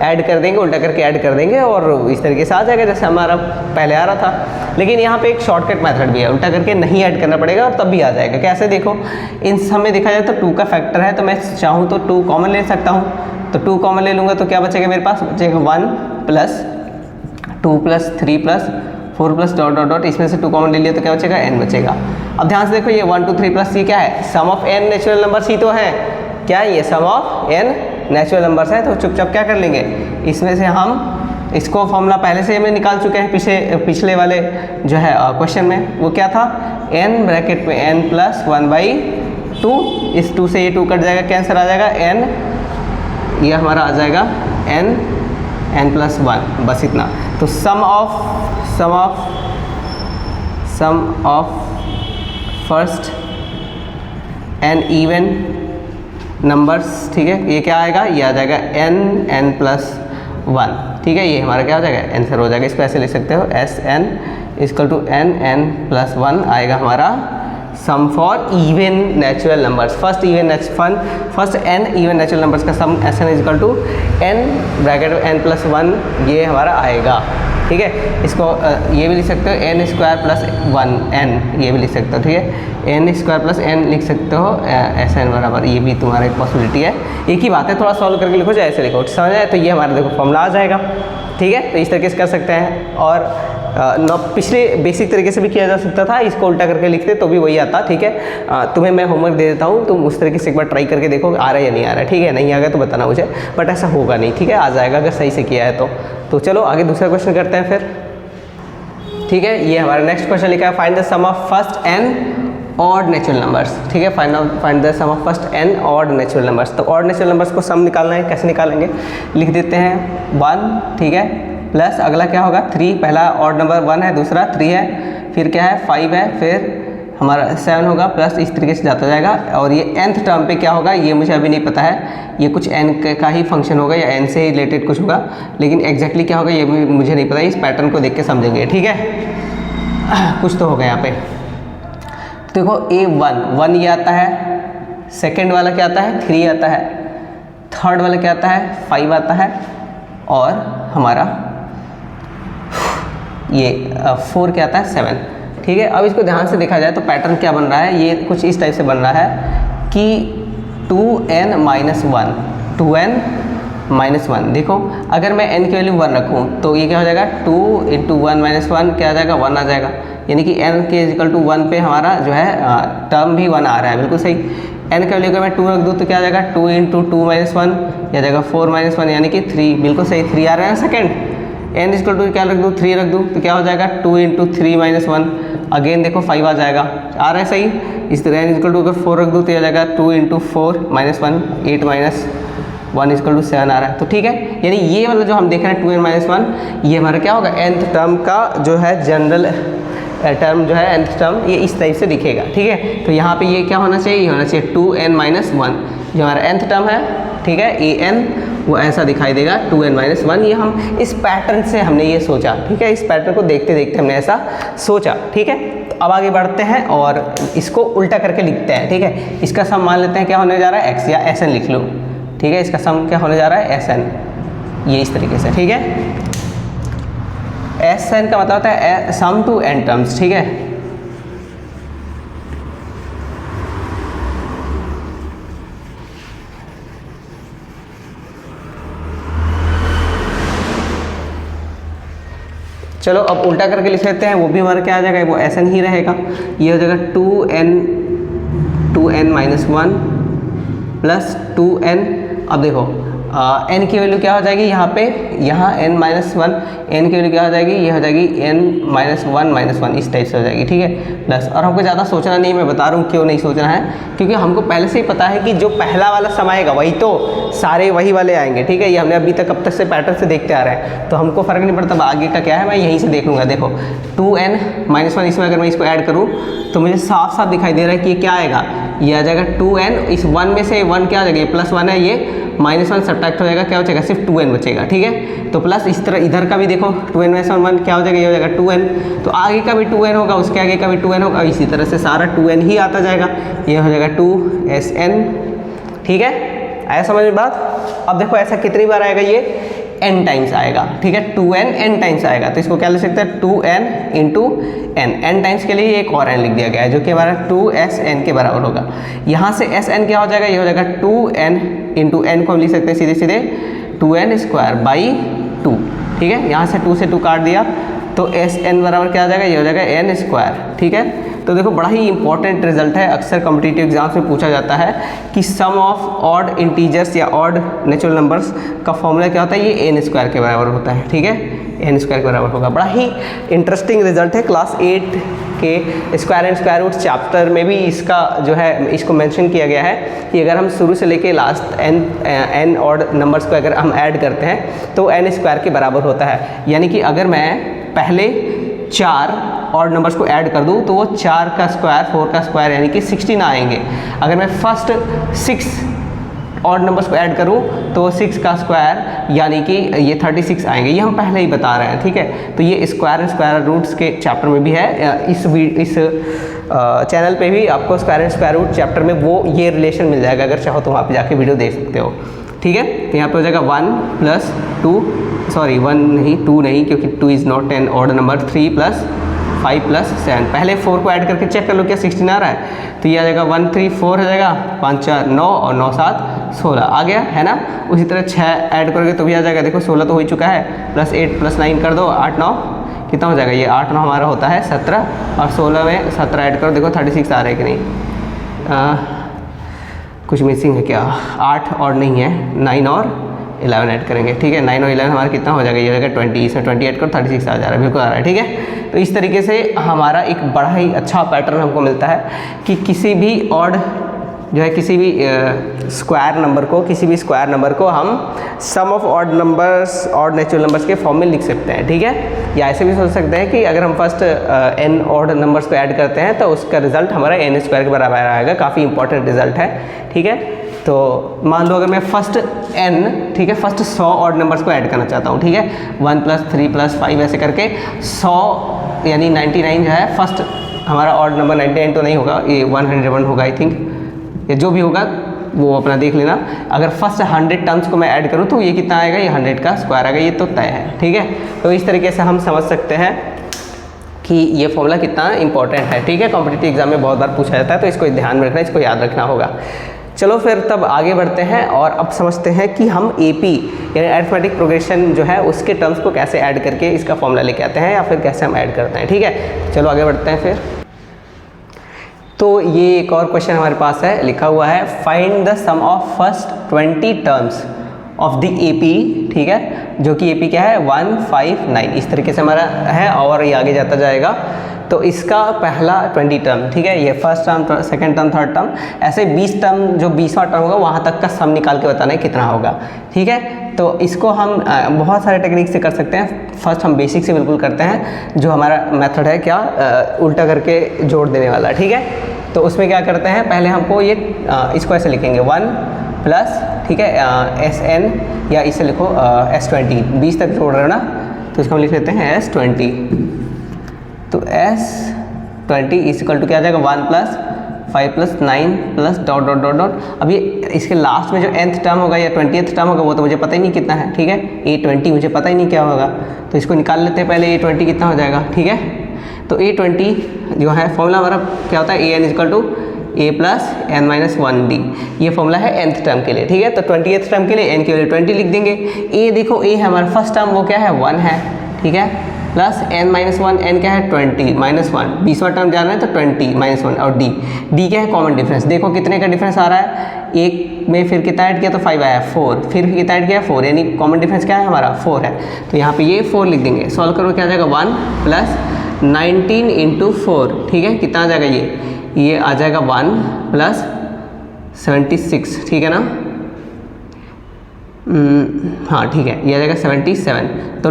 ऐड कर देंगे, उल्टा करके ऐड कर देंगे और इस तरीके से आ जाएगा जैसे हमारा पहले आ रहा था। लेकिन यहाँ पे एक शॉर्टकट मेथड भी है, उल्टा करके नहीं ऐड करना पड़ेगा और तब भी आ जाएगा। कैसे, देखो इन सब में देखा जाए तो 2 का फैक्टर है, तो मैं चाहूँ तो 2 कॉमन ले सकता हूँ। तो 2 कॉमन ले लूँगा तो क्या बचेगा मेरे पास, बचेगा 1 plus 2 plus 3 plus 4 plus dot dot dot, इसमें से 2 कॉमन ले लिया तो क्या बचेगा, n बचेगा। अब ध्यान से देखो ये 1 2 3 प्लस ये क्या है, सम ऑफ n नेचुरल नंबर्स ही तो है। क्या है ये, सम ऑफ n नेचुरल नंबर्स है। तो चुपचाप क्या कर लेंगे, इसमें से हम इसको फॉर्मूला पहले से हमने निकाल चुके हैं पिछले वाले जो है क्वेश्चन में। वो क्या था, n ब्रैकेट में n प्लस 1/2, इस 2 से ये 2 कट जाएगा, कैंसर आ जाएगा, n ये हमारा आ जाएगा n प्लस 1, बस इतना। तो sum of first n even numbers, ठीक है, ये क्या आएगा, ये आ जाएगा n प्लस 1। ठीक है, ये हमारा क्या हो जाएगा, आंसर हो जाएगा। इसको ऐसे लिख सकते हो, Sn equal to n plus 1 आएगा हमारा sum for even natural numbers. First n even natural numbers का sum Sn equal to n bracket में n प्लस 1, ये हमारा आएगा। ठीक है, इसको ये भी लिख सकते हो n स्क्वायर प्लस 1n, ये भी लिख सकते हो। ठीक है, n स्क्वायर प्लस n लिख सकते हो, Sn बराबर, ये भी तुम्हारा एक पॉसिबिलिटी है। एक ही बात है, थोड़ा सॉल्व करके लिखो, चाहे ऐसे लिखो, समझ आए, तो ये हमारा देखो फॉर्मूला आ जाएगा। ठीक है, तो इस तरीके से कर सकते हैं। और पिछले बेसिक तरीके से भी किया जा सकता था, इसको उल्टा करके लिखते तो भी वही आता। ठीक है, तुम्हें मैं होमवर्क दे देता हूँ, तुम उस तरीके से एक बार ट्राई करके देखो आ रहा है या नहीं आ रहा है। ठीक है, नहीं आ गया तो बताना मुझे, बट ऐसा होगा नहीं। ठीक है, आ जाएगा अगर सही से किया है तो चलो आगे दूसरा क्वेश्चन करते हैं फिर। ठीक है, ये हमारा नेक्स्ट क्वेश्चन लिखा है, find the sum of first n odd natural numbers. ठीक है, find the sum of first n odd natural numbers. तो ऑड नेचुरल नंबर्स को सम निकालना है, कैसे निकालेंगे, लिख देते हैं 1, ठीक है, प्लस अगला क्या होगा 3, पहला ऑड नंबर 1 है, दूसरा 3 है, फिर क्या है 5 है, फिर हमारा 7 होगा, प्लस इस तरीके से जाता जाएगा। और ये nth टर्म पे क्या होगा ये मुझे अभी नहीं पता है, ये कुछ n का ही फंक्शन होगा या n से ही रिलेटेड कुछ होगा, लेकिन एग्जैक्टली क्या होगा ये भी मुझे नहीं पता, इस पैटर्न को देख के समझेंगे। ठीक है, कुछ तो होगा यहाँ पे। देखो A1 ये आता है, सेकेंड वाला क्या आता है 3 आता है, थर्ड वाला क्या आता है 5 आता है, और हमारा ये 4 क्या आता है 7। ठीक है, अब इसको ध्यान से देखा जाए तो पैटर्न क्या बन रहा है, ये कुछ इस टाइप से बन रहा है कि 2n माइनस 1 देखो, अगर मैं n की वैल्यू 1 रखूँ तो ये क्या हो जाएगा 2 × 1 - 1 क्या आ जाएगा 1 आ जाएगा, यानी कि n के इक्वल टू 1 पे हमारा जो है टर्म भी 1 आ रहा है, बिल्कुल सही। n की वैल्यू अगर मैं 2 रख दूँ तो क्या आ जाएगा 2 × 2 - 1 या जाएगा 4 - 1 यानी कि 3, बिल्कुल सही 3 आ रहा है सेकेंड। n इक्वल टू क्या रख दूँ 3 रख दूँ तो क्या हो जाएगा 2 × 3 - 1, अगेन देखो 5 आ जाएगा, आ रहा है सही। इस तरह n इक्वल टू अगर 4 रख दूँ तो यह जाएगा 2 × 4 - 1 8 - 1 इक्वल टू 7 आ रहा है। तो ठीक है, यानी ये वाला जो हम देख रहे हैं 2n - 1 ये हमारा क्या होगा nth टर्म का जो है जनरल टर्म जो है nth टर्म ये इस टाइप से दिखेगा। ठीक है, तो यहाँ पे ये क्या होना चाहिए, ये होना चाहिए 2n - 1 जो हमारा nth टर्म है। ठीक है, an वो ऐसा दिखाई देगा 2n - 1, ये हम इस पैटर्न से हमने ये सोचा। ठीक है, इस पैटर्न को देखते देखते हमने ऐसा सोचा। ठीक है, तो अब आगे बढ़ते हैं और इसको उल्टा करके लिखते हैं। ठीक है, इसका सम मान लेते हैं क्या होने जा रहा है x या Sn लिख लो। ठीक है, इसका सम क्या होने जा रहा है Sn, ये इस तरीके से। ठीक है, Sn का मतलब होता है सम टू n टर्म्स। ठीक है, चलो अब उल्टा करके लिख लेते हैं, वो भी हमारा क्या आ जाएगा, वो Sn ही रहेगा। ये हो जाएगा 2n - 1 प्लस 2n। अब देखो n की वैल्यू क्या हो जाएगी यहाँ पे, यहाँ n माइनस वन, n की वैल्यू क्या हो जाएगी, ये हो जाएगी n माइनस वन इस टाइप से हो जाएगी, ठीक है प्लस। और हमको ज़्यादा सोचना नहीं, मैं बता रहा हूँ क्यों नहीं सोचना है, क्योंकि हमको पहले से ही पता है कि जो पहला वाला सम आएगा वही तो सारे वही वाले आएंगे, ठीक है। ये हमने अभी तक अब तक से पैटर्न से देखते आ रहे हैं, तो हमको फ़र्क नहीं पड़ता आगे का क्या है, मैं यहीं से देख लूँगा। देखो 2n माइनस वन, इसमें अगर मैं इसको ऐड करूँ तो मुझे साफ साफ दिखाई दे रहा है कि ये क्या आएगा, ये आ जाएगा 2n, इस 1 में से 1 क्या आ जाएगा, ये प्लस 1 है, ये माइनस 1 सब्ट्रैक्ट हो जाएगा, क्या बचेगा, सिर्फ 2n बचेगा, ठीक है। तो प्लस इस तरह इधर का भी देखो 2n माइनस 1 क्या हो जाएगा, ये हो जाएगा 2n, तो आगे का भी 2n होगा, उसके आगे का भी 2n होगा, इसी तरह से सारा 2n ही आता जाएगा, ये हो जाएगा 2sn, ठीक है। आया समझ में बात। अब देखो ऐसा कितनी बार आएगा, ये n टाइम्स आएगा, ठीक है, 2n n टाइम्स आएगा, तो इसको क्या लिख सकते हैं 2n इंटू n टाइम्स के लिए एक और n लिख दिया गया है जो कि हमारा 2sn के बराबर होगा। यहाँ से sn क्या हो जाएगा, ये हो जाएगा 2n इंटू n को हम लिख सकते हैं सीधे सीधे 2n स्क्वायर बाई 2, ठीक है। यहाँ से 2 से 2 काट दिया तो sn बराबर क्या आ जाएगा, ये हो जाएगा n स्क्वायर, ठीक है। तो देखो बड़ा ही इंपॉर्टेंट रिजल्ट है, अक्सर कॉम्पिटिटिव एग्जाम्स में पूछा जाता है कि सम ऑफ ऑड इंटीजर्स या ऑड नेचुरल नंबर्स का फॉर्मूला क्या होता है, ये n स्क्वायर के बराबर होता है, ठीक है, n स्क्वायर के बराबर होगा। बड़ा ही इंटरेस्टिंग रिजल्ट है, क्लास 8 के square and square root chapter में भी इसका जो है इसको मेंशन किया गया है कि अगर हम शुरू से लेके लास्ट n ऑड नंबर्स को अगर हम ऐड करते हैं तो n स्क्वायर के बराबर होता है। यानी कि अगर मैं पहले 4 ऑड नंबर्स को ऐड कर दूं तो वो 4 का स्क्वायर 4 का स्क्वायर यानी कि 16 आएंगे। अगर मैं फर्स्ट 6 ऑड नंबर्स को ऐड करूं तो वो 6 का स्क्वायर यानी कि ये 36 आएंगे, ये हम पहले ही बता रहे हैं, ठीक है। तो ये स्क्वायर एंड स्क्वायर रूट्स के चैप्टर में भी है, इस चैनल पे भी आपको square and square root chapter में वो ये रिलेशन मिल जाएगा, अगर चाहो तो वहाँ पे जाके वीडियो देख सकते हो, ठीक है। तो यहाँ पे हो जाएगा 1 प्लस 2, सॉरी 1 नहीं 2 नहीं, क्योंकि 2 is not an odd number, 3 plus 5 plus 7, पहले 4 को ऐड करके चेक कर लो क्या 16 आ रहा है, तो ये आ जाएगा 1 3 4 हो जाएगा, 5 4 9 और 9 7 16 आ गया है ना। उसी तरह 6 ऐड करोगे तो भी आ जाएगा, देखो 16 तो हो ही चुका है, प्लस 8 प्लस 9 कर दो 8 9 कितना हो जाएगा, ये 8 9 हमारा होता है 17, और 16 में 17 ऐड करो, देखो 36 आ रहा है कि नहीं, कुछ मिसिंग है क्या, 8 और नहीं है, 9 और 11 ऐड करेंगे, ठीक है। 9 और 11 हमारा कितना हो जाएगा, ये हो जाएगा 20, इसमें 20 ऐड करो 36 आ जा रहा है, बिल्कुल आ रहा है, ठीक है। तो इस तरीके से हमारा एक बड़ा ही अच्छा पैटर्न हमको मिलता है कि किसी भी ऑड जो है किसी भी स्क्वायर नंबर को, किसी भी स्क्वायर नंबर को हम sum of odd numbers, odd natural numbers के फॉर्म में लिख सकते हैं, ठीक है। या ऐसे भी सोच सकते हैं कि अगर हम फर्स्ट n ऑड नंबर्स को ऐड करते हैं तो उसका रिजल्ट हमारा n स्क्वायर के बराबर आएगा, काफ़ी इंपॉर्टेंट रिजल्ट है, ठीक है। तो मान लो अगर मैं फर्स्ट n, ठीक है, फर्स्ट 100 ऑड नंबर्स को ऐड करना चाहता हूँ, ठीक है, 1 प्लस 3 प्लस 5 ऐसे करके 100 यानी 99 जो है फर्स्ट हमारा ऑड नंबर, 99 तो नहीं होगा, ये 101 होगा आई थिंक, या जो भी होगा वो अपना देख लेना। अगर फर्स्ट 100 टर्म्स को मैं ऐड करूँ तो ये कितना आएगा, ये 100 का स्क्वायर आएगा, ये तो तय है, ठीक है। तो इस तरीके से हम समझ सकते हैं कि ये फॉर्मूला कितना इंपॉर्टेंट है, ठीक है। कॉम्पिटिटिव एग्जाम में बहुत बार पूछा जाता है, तो इसको ध्यान में रखना, इसको याद रखना होगा। चलो फिर तब आगे बढ़ते हैं और अब समझते हैं कि हम AP यानी अरिथमेटिक प्रोग्रेशन जो है उसके टर्म्स को कैसे ऐड करके इसका फॉर्मूला लेके आते हैं या फिर कैसे हम ऐड करते हैं, ठीक है। चलो आगे बढ़ते हैं फिर। तो ये एक और क्वेश्चन हमारे पास है, लिखा हुआ है find the sum of first 20 terms of the AP, ठीक है, जो कि AP क्या है 1 5 9, इस तरीके से हमारा है और ये आगे जाता जाएगा। तो इसका पहला 20 टर्म, ठीक है, ये first term, second term, third term, ऐसे 20 टर्म, जो 20वां टर्म होगा वहाँ तक का सम निकाल के बताना है कितना होगा, ठीक है। तो इसको हम बहुत सारे टेक्निक से कर सकते हैं। फर्स्ट हम बेसिक से बिल्कुल करते हैं, जो हमारा मेथड है क्या उल्टा करके जोड़ देने वाला, ठीक है। तो उसमें क्या करते हैं, पहले हमको ये इसको ऐसे लिखेंगे 1 प्लस, ठीक है, SN या इसे लिखो S20, 20 तक जोड़ रहे हो ना, तो इसको हम लिख लेते हैं S20। तो S20 इक्वल टू क्या आ जाएगा 1 plus 5 plus 9 plus dot dot dot dot. अब ये इसके लास्ट में जो nth टर्म होगा या 20th टर्म होगा वो तो मुझे पता ही नहीं कितना है, ठीक है। A20 मुझे पता ही नहीं क्या होगा, तो इसको निकाल लेते हैं पहले, A20 कितना हो जाएगा, ठीक है। तो A20 जो है फॉर्मूला हमारा क्या होता है, AN equal to A plus n minus 1D, ये फॉर्मूला है nth टर्म के लिए, ठीक है। तो 20th टर्म के लिए n की वैल्यू 20 लिख देंगे। A देखो A है हमारा फर्स्ट टर्म, वो क्या है 1 है, ठीक है, plus n minus one, n क्या है 20 माइनस वन, 20वां टर्म जाना है तो 20 माइनस वन, और d क्या है कॉमन डिफरेंस। देखो कितने का डिफरेंस आ रहा है, एक में फिर कितना ऐड किया तो 5 आया, 4, फिर कितना ऐड किया 4, यानी कॉमन डिफरेंस क्या है हमारा 4 है। तो यहाँ पे ये 4 लिख देंगे, सॉल्व करो क्या आ जाएगा 1 प्लस 19 इंटू 4, ठीक है, कितना आ जाएगा ये आ जाएगा 1 प्लस 76, ठीक है ना, हाँ ठीक है, ये आ जाएगा 77। तो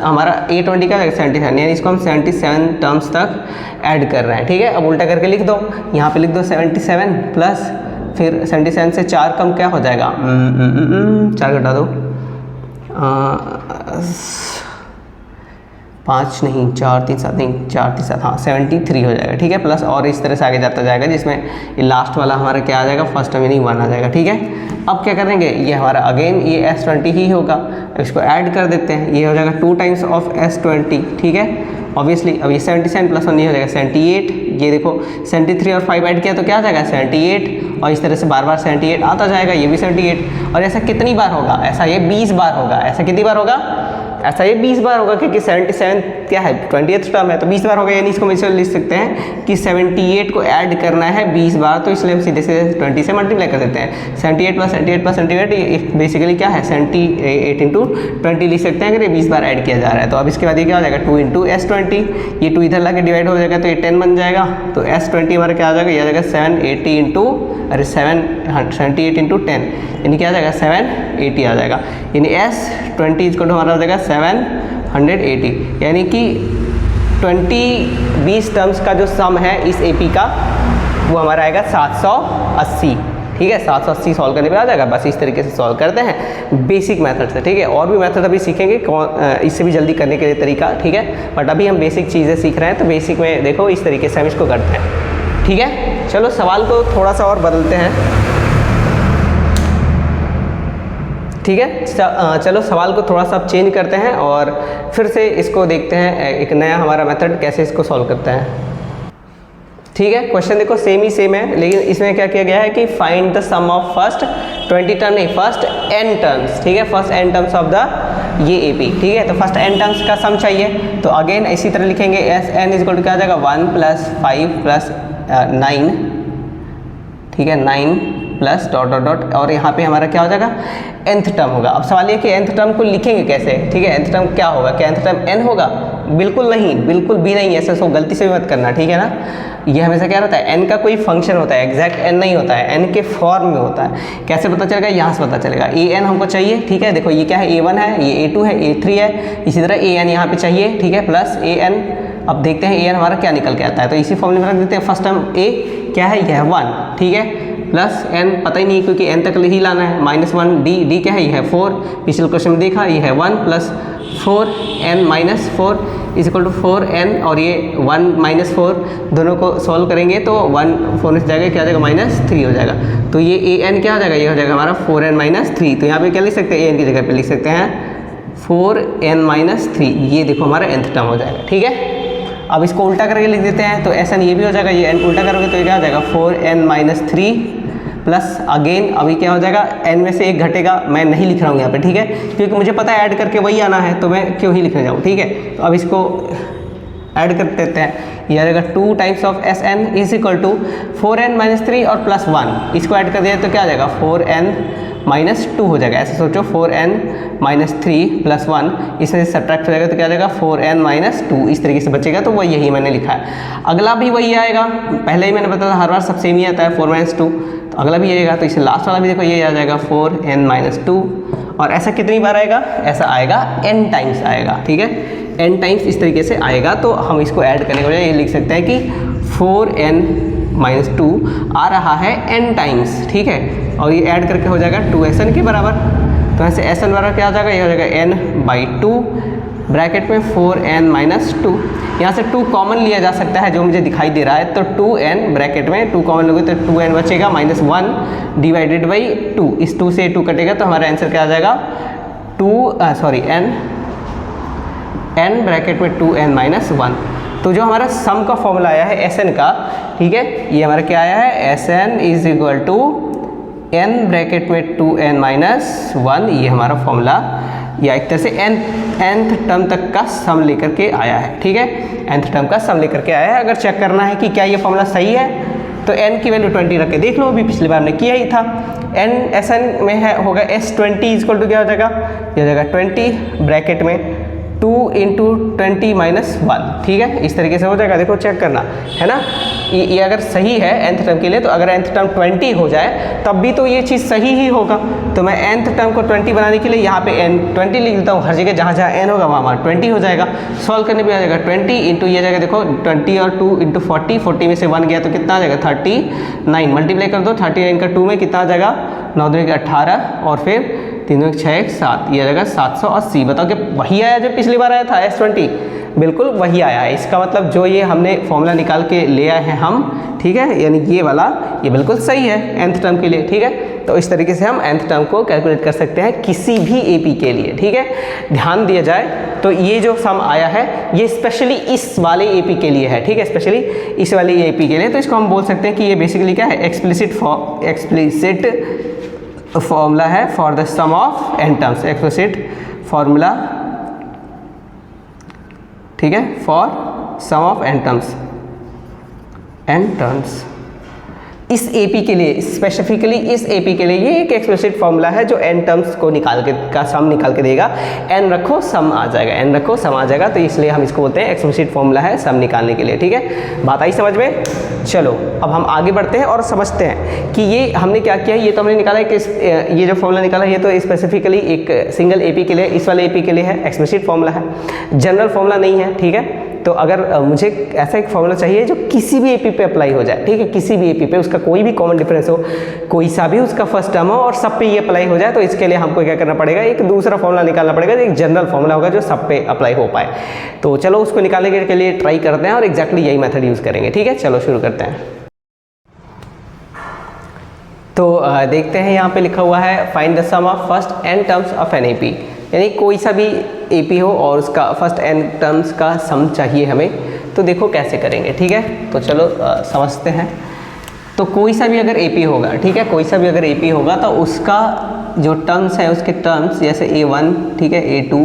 हमारा A20 का 77, यानी इसको हम 77 टर्म्स तक ऐड कर रहे हैं, ठीक है। अब उल्टा करके लिख दो, यहाँ पे लिख दो 77 प्लस फिर 77 से 4 कम क्या हो जाएगा, 4 घटा दो, 5 नहीं 4 3 7 नहीं 4 3 7, हाँ 73 हो जाएगा, ठीक है। प्लस और इस तरह से आगे जाता जाएगा, जिसमें ये लास्ट वाला हमारा क्या आ जाएगा, फर्स्ट टर्म यानी 1 आ जाएगा, ठीक है। अब क्या करेंगे, ये हमारा अगेन ये S20 ही होगा, अब इसको ऐड कर देते हैं, ये हो जाएगा 2 टाइम्स ऑफ S20, ठीक है। ऑब्वियसली अब ये 77 प्लस 1 ये हो जाएगा 78, ये देखो 73 और 5 ऐड किया तो क्या आ जाएगा 78, और इस तरह से बार बार 78 आता जाएगा, ये भी 78, और ऐसा कितनी बार होगा, ऐसा ये 20 बार होगा, ऐसा कितनी बार होगा, ऐसा ये 20 बार होगा, क्योंकि 77 क्या है 20th टर्म है तो 20 बार होगा, यानी इसको हम लिख सकते हैं कि 78 को ऐड करना है 20 बार, तो इसलिए हम सीधे से 20 से मल्टीप्लाई कर देते हैं। 78 प्लस 78 प्लस 78 बेसिकली क्या है 78 इंटू 20 लिख सकते हैं, अगर ये 20 बार ऐड किया जा रहा है। तो अब इसके बाद ये क्या हो जाएगा 2 इंटू S20, ये 2 इधर लाके डिवाइड हो जाएगा तो ये 10 बन जाएगा, तो S20 हमारा क्या आ जाएगा, ये आ जाएगा 780 इंटू 78 इंटू 10, यानी क्या आ जाएगा 780 आ जाएगा, यानी S20 इसको हमारा आ जाएगा 780, यानी कि 20 टर्म्स का जो सम है इस AP का वो हमारा आएगा 780, ठीक है। 780 सॉल्व करने पे आ जाएगा, बस इस तरीके से सॉल्व करते हैं बेसिक मेथड से, ठीक है। और भी मेथड अभी सीखेंगे इससे भी जल्दी करने के लिए तरीका, ठीक है, बट अभी हम बेसिक चीज़ें सीख रहे हैं, तो बेसिक में देखो इस तरीके से हम इसको करते हैं, ठीक है। चलो सवाल को थोड़ा सा और बदलते हैं, ठीक है। चलो सवाल को थोड़ा सा अब चेंज करते हैं और फिर से इसको देखते हैं एक नया हमारा मेथड कैसे इसको सॉल्व करते हैं, ठीक है। क्वेश्चन देखो सेम है, लेकिन इसमें क्या किया गया है कि find the sum of first 20 term नहीं फर्स्ट n टर्म्स, ठीक है, first n terms of the ये AP, ठीक है। तो फर्स्ट n टर्म्स का सम चाहिए, तो अगेन इसी तरह लिखेंगे Sn इज इक्वल टू क्या आ जाएगा 1 प्लस 5 प्लस 9, ठीक है, 9 प्लस डॉट डॉट डॉट, और यहाँ पे हमारा क्या हो जाएगा nth टर्म होगा। अब सवाल ये कि nth टर्म को लिखेंगे कैसे, ठीक है। nth टर्म क्या होगा, क्या nth टर्म n होगा, बिल्कुल नहीं, बिल्कुल भी नहीं, ऐसे सो गलती से भी मत करना, ठीक है ना। ये हमेशा क्या रहता है n का कोई फंक्शन होता है, एग्जैक्ट n नहीं होता है, n के फॉर्म में होता है। कैसे पता चलेगा, यहाँ से पता चलेगा, an हमको चाहिए, ठीक है। देखो ये क्या है A1 है, ये A2 है, A3 है, इसी तरह an यहाँ पे चाहिए, ठीक है, प्लस an। अब देखते हैं an हमारा क्या निकल के आता है, तो इसी फॉर्मूले में रख देते हैं। फर्स्ट टर्म a क्या है, यह 1, ठीक है, प्लस n पता ही नहीं क्योंकि n तक ही लाना है, -1 d क्या है, ये है 4, पिछले क्वेश्चन में देखा ये है 1 plus 4n minus 4 is equal to 4n, और ये 1 माइनस 4 दोनों को सॉल्व करेंगे तो 1 4 में से जाएगा क्या आ जाएगा -3 हो जाएगा, तो ये an क्या हो जाएगा, ये हो जाएगा हमारा 4n माइनस 3। तो यहाँ पे क्या लिख सकते हैं, an की जगह पे लिख सकते हैं 4n माइनस 3, ये देखो हमारा nth टर्म हो जाएगा, ठीक है। अब इसको उल्टा करके लिख देते हैं, तो Sn ये भी हो जाएगा, ये n उल्टा करोगे तो ये क्या हो जाएगा 4n माइनस 3 प्लस अगेन अभी क्या हो जाएगा n में से एक घटेगा, मैं नहीं लिख रहा हूँ यहाँ पे, ठीक है, क्योंकि मुझे पता है ऐड करके वही आना है, तो मैं क्यों ही लिखने जाऊँ, ठीक है। तो अब इसको ऐड कर देते हैं, ये आ जाएगा 2 times of Sn is equal to 4n minus 3 और प्लस 1, इसको ऐड कर दिया तो क्या आ जाएगा 4n माइनस 2 हो जाएगा। ऐसे सोचो 4n माइनस 3 प्लस 1, इसमें सब्ट्रैक्ट हो जाएगा तो क्या आ जाएगा 4n माइनस 2, इस तरीके से बचेगा, तो वही यही मैंने लिखा है। अगला भी वही आएगा, पहले ही मैंने बताया हर बार सब सेम ही आता है 4 माइनस 2, तो अगला भी आएगा, तो इसे लास्ट वाला भी देखो ये आ जाएगा 4n माइनस 2, और ऐसा कितनी बार आएगा, ऐसा आएगा n टाइम्स आएगा, ठीक है, n टाइम्स इस तरीके से आएगा। तो हम इसको ऐड करने के बजाय ये लिख सकते हैं कि 4n माइनस 2 आ रहा है n टाइम्स, ठीक है, और ये ऐड करके हो जाएगा 2Sn के बराबर। तो ऐसे Sn बराबर क्या आ जाएगा, ये हो जाएगा n/2 ब्रैकेट में 4n माइनस 2, यहाँ से 2 कॉमन लिया जा सकता है जो मुझे दिखाई दे रहा है, तो 2n ब्रैकेट में 2 कॉमन लोगे तो 2n बचेगा -1 डिवाइडेड बाई 2, इस 2 से 2 कटेगा तो हमारा आंसर क्या आ जाएगा n ब्रैकेट में 2n माइनस 1। तो जो हमारा सम का फॉर्मूला आया है Sn का, ठीक है, ये हमारा क्या आया है Sn is equal to n bracket में 2n माइनस 1, ये हमारा फॉर्मूला, या एक तरह से n nth टर्म तक का सम लेकर के आया है, ठीक है, nth टर्म का सम लेकर के आया है। अगर चेक करना है कि क्या ये फॉर्मूला सही है तो n की वैल्यू 20 रख के देख लो, अभी पिछली बार हमने किया ही था। n Sn में है होगा S20 इक्वल टू क्या हो जाएगा, ये हो जाएगा 20 ब्रैकेट में 2 इंटू 20 माइनस 1, ठीक है, इस तरीके से हो जाएगा। देखो चेक करना है ना, ये अगर सही है nth टर्म के लिए, तो अगर nth टर्म 20 हो जाए तब भी तो ये चीज़ सही ही होगा। तो मैं nth टर्म को 20 बनाने के लिए यहाँ पे n 20 लिख देता हूँ, हर जगह जहाँ जहाँ n होगा वहाँ 20 हो जाएगा। सॉल्व करने पे आ जाएगा 20 इंटू ये जाएगा, देखो 20 और 2 इंटू 40, 40 में से 1 गया तो कितना आ जाएगा 39, मल्टीप्लाई कर दो 39 का 2 में कितना आ जाएगा 9 दूनी 18 और फिर 3 2 6 1 7, ये आ जाएगा 780। बताओ कि वही आया जो पिछली बार आया था S20, बिल्कुल वही आया है। इसका मतलब जो ये हमने फॉर्मूला निकाल के ले आए हैं हम, ठीक है, यानी ये वाला ये बिल्कुल सही है nth टर्म के लिए, ठीक है। तो इस तरीके से हम nth टर्म को कैलकुलेट कर सकते हैं किसी भी AP के लिए, ठीक है। ध्यान दिया जाए तो ये जो सम आया है ये स्पेशली इस वाले AP के लिए है, ठीक है, स्पेशली इस वाले AP के लिए। तो इसको हम बोल सकते हैं कि ये बेसिकली क्या है, एक्सप्लिसिट फॉर्मूला है for the sum of n terms, explicit formula, ठीक है, for sum of n terms. इस AP के लिए, स्पेसिफिकली इस AP के लिए ये एक एक्सप्लिसिट फॉर्मूला है जो n टर्म्स को निकाल के का सम निकाल के देगा। n रखो सम आ जाएगा, n रखो सम आ जाएगा, तो इसलिए हम इसको बोलते हैं एक्सप्लिसिट फॉर्मूला है सम निकालने के लिए, ठीक है। बात आई समझ में? चलो अब हम आगे बढ़ते हैं और समझते हैं कि ये हमने क्या किया। ये तो हमने निकाला है कि ये जो फॉर्मूला निकाला है ये तो स्पेसिफिकली एक सिंगल AP के लिए, इस वाले AP के लिए है, एक्सप्लिसिट फॉर्मूला है, जनरल फॉर्मूला नहीं है, ठीक है। तो अगर मुझे ऐसा एक फॉर्मूला चाहिए जो किसी भी AP पे अप्लाई हो जाए, ठीक है, किसी भी AP पे उसका कोई भी कॉमन डिफरेंस हो, कोई सा भी उसका फर्स्ट टर्म हो और सब पे ये अप्लाई हो जाए, तो इसके लिए हमको क्या करना पड़ेगा, एक दूसरा फॉर्मूला निकालना पड़ेगा, एक जनरल फॉर्मूला होगा जो सब पे अप्लाई हो पाए। तो चलो उसको निकालने के लिए ट्राई करते हैं और एग्जैक्टली यही मेथड यूज़ करेंगे, ठीक है। चलो शुरू करते हैं। तो देखते हैं, यहाँ पे लिखा हुआ है find the sum of first n terms of an AP, यानी कोई सा भी AP हो और उसका फर्स्ट n टर्म्स का सम चाहिए हमें। तो देखो कैसे करेंगे, ठीक है। तो चलो समझते हैं। तो कोई सा भी अगर AP होगा, ठीक है, कोई सा भी अगर AP होगा तो उसका जो टर्म्स है, उसके टर्म्स जैसे A1, ठीक है, A2,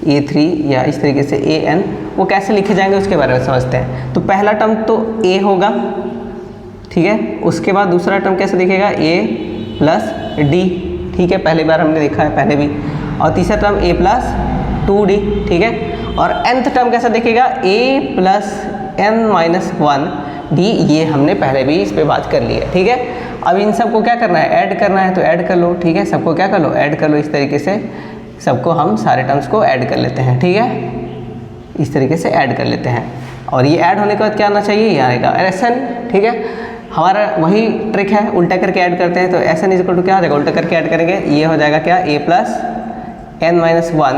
A3 या इस तरीके से AN, वो कैसे लिखे जाएंगे उसके बारे में समझते हैं। तो पहला टर्म तो A होगा, ठीक है, उसके बाद दूसरा टर्म कैसे दिखेगा, A प्लस D, ठीक है, पहली बार हमने देखा है पहले भी, और तीसरा टर्म A प्लस 2D, ठीक है, और nth टर्म कैसा दिखेगा, A plus n minus 1D, ये हमने पहले भी इस पे बात कर ली है, ठीक है। अब इन सबको क्या करना है, ऐड करना है, तो ऐड कर लो, ठीक है, सबको क्या कर लो, ऐड कर लो, इस तरीके से सबको हम सारे टर्म्स को ऐड कर लेते हैं, ठीक है, इस तरीके से ऐड कर लेते हैं। और ये ऐड होने के बाद क्या आना चाहिए, ये आएगा Sn, ठीक है। हमारा वही ट्रिक है, उल्टा करके ऐड करते हैं, तो Sn इक्वल टू क्या हो जाएगा, उल्टा करके ऐड करेंगे, ये हो जाएगा क्या, A plus n minus 1,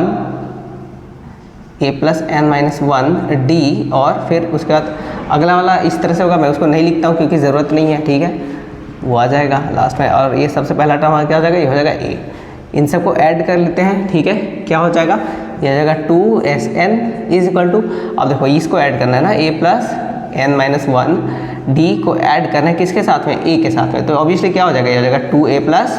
A plus n minus 1D, और फिर उसके बाद अगला वाला इस तरह से होगा, मैं उसको नहीं लिखता हूँ क्योंकि ज़रूरत नहीं है, ठीक है, वो आ जाएगा लास्ट में। और ये सबसे पहला टर्म क्या हो जाएगा, ये हो जाएगा A। इन सबको ऐड कर लेते हैं, ठीक है, क्या हो जाएगा, ये आ जाएगा 2Sn इज इक्वल टू, अब देखो इसको ऐड करना है ना, A plus n minus 1D को ऐड करना है किसके साथ में, A के साथ में, तो ऑब्वियसली क्या हो जाएगा, ये हो जाएगा 2A plus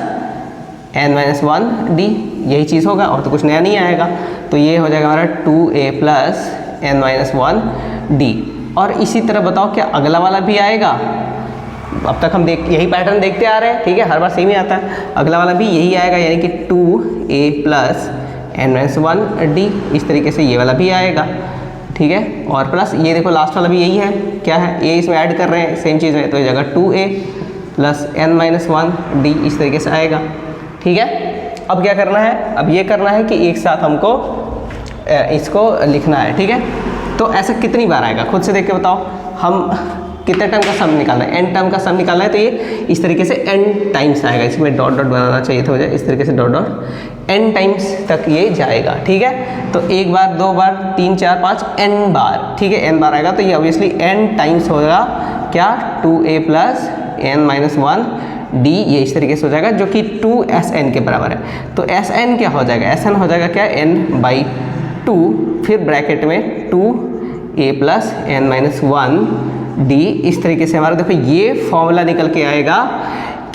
n minus 1D, यही चीज़ होगा और तो कुछ नया नहीं आएगा। तो ये हो जाएगा हमारा 2A plus n minus 1D। और इसी तरह बताओ क्या अगला वाला भी आएगा, अब तक हम यही पैटर्न देखते आ रहे हैं, ठीक है, हर बार सेम ही आता है, अगला वाला भी यही आएगा, यानी कि 2A plus n minus 1D, इस तरीके से ये वाला भी आएगा, ठीक है। और प्लस ये देखो लास्ट वाला भी यही है, क्या है, A इसमें ऐड कर रहे हैं सेम चीज़ में, तो ये जगह 2A plus n minus 1D इस तरीके से आएगा, ठीक है। अब क्या करना है, अब ये करना है कि एक साथ हमको इसको लिखना है, ठीक है। तो ऐसा कितनी बार आएगा, खुद से देख के बताओ, हम कितने टर्म का सम निकालना है, n टर्म का सम निकालना है, तो ये इस तरीके से n टाइम्स आएगा, इसमें डॉट डॉट बनाना चाहिए था मुझे, इस तरीके से डॉट डॉट n टाइम्स तक ये जाएगा, ठीक है। तो एक बार, दो बार, 3 4 5 n बार, ठीक है, n बार आएगा, तो ये ऑब्वियसली n टाइम्स होगा क्या, 2A plus n minus 1D, ये इस तरीके से हो जाएगा, जो कि 2Sn के बराबर है। तो Sn क्या हो जाएगा, Sn हो जाएगा क्या, n/2, फिर ब्रैकेट में 2A plus n minus 1D, इस तरीके से हमारा देखो ये फॉर्मूला निकल के आएगा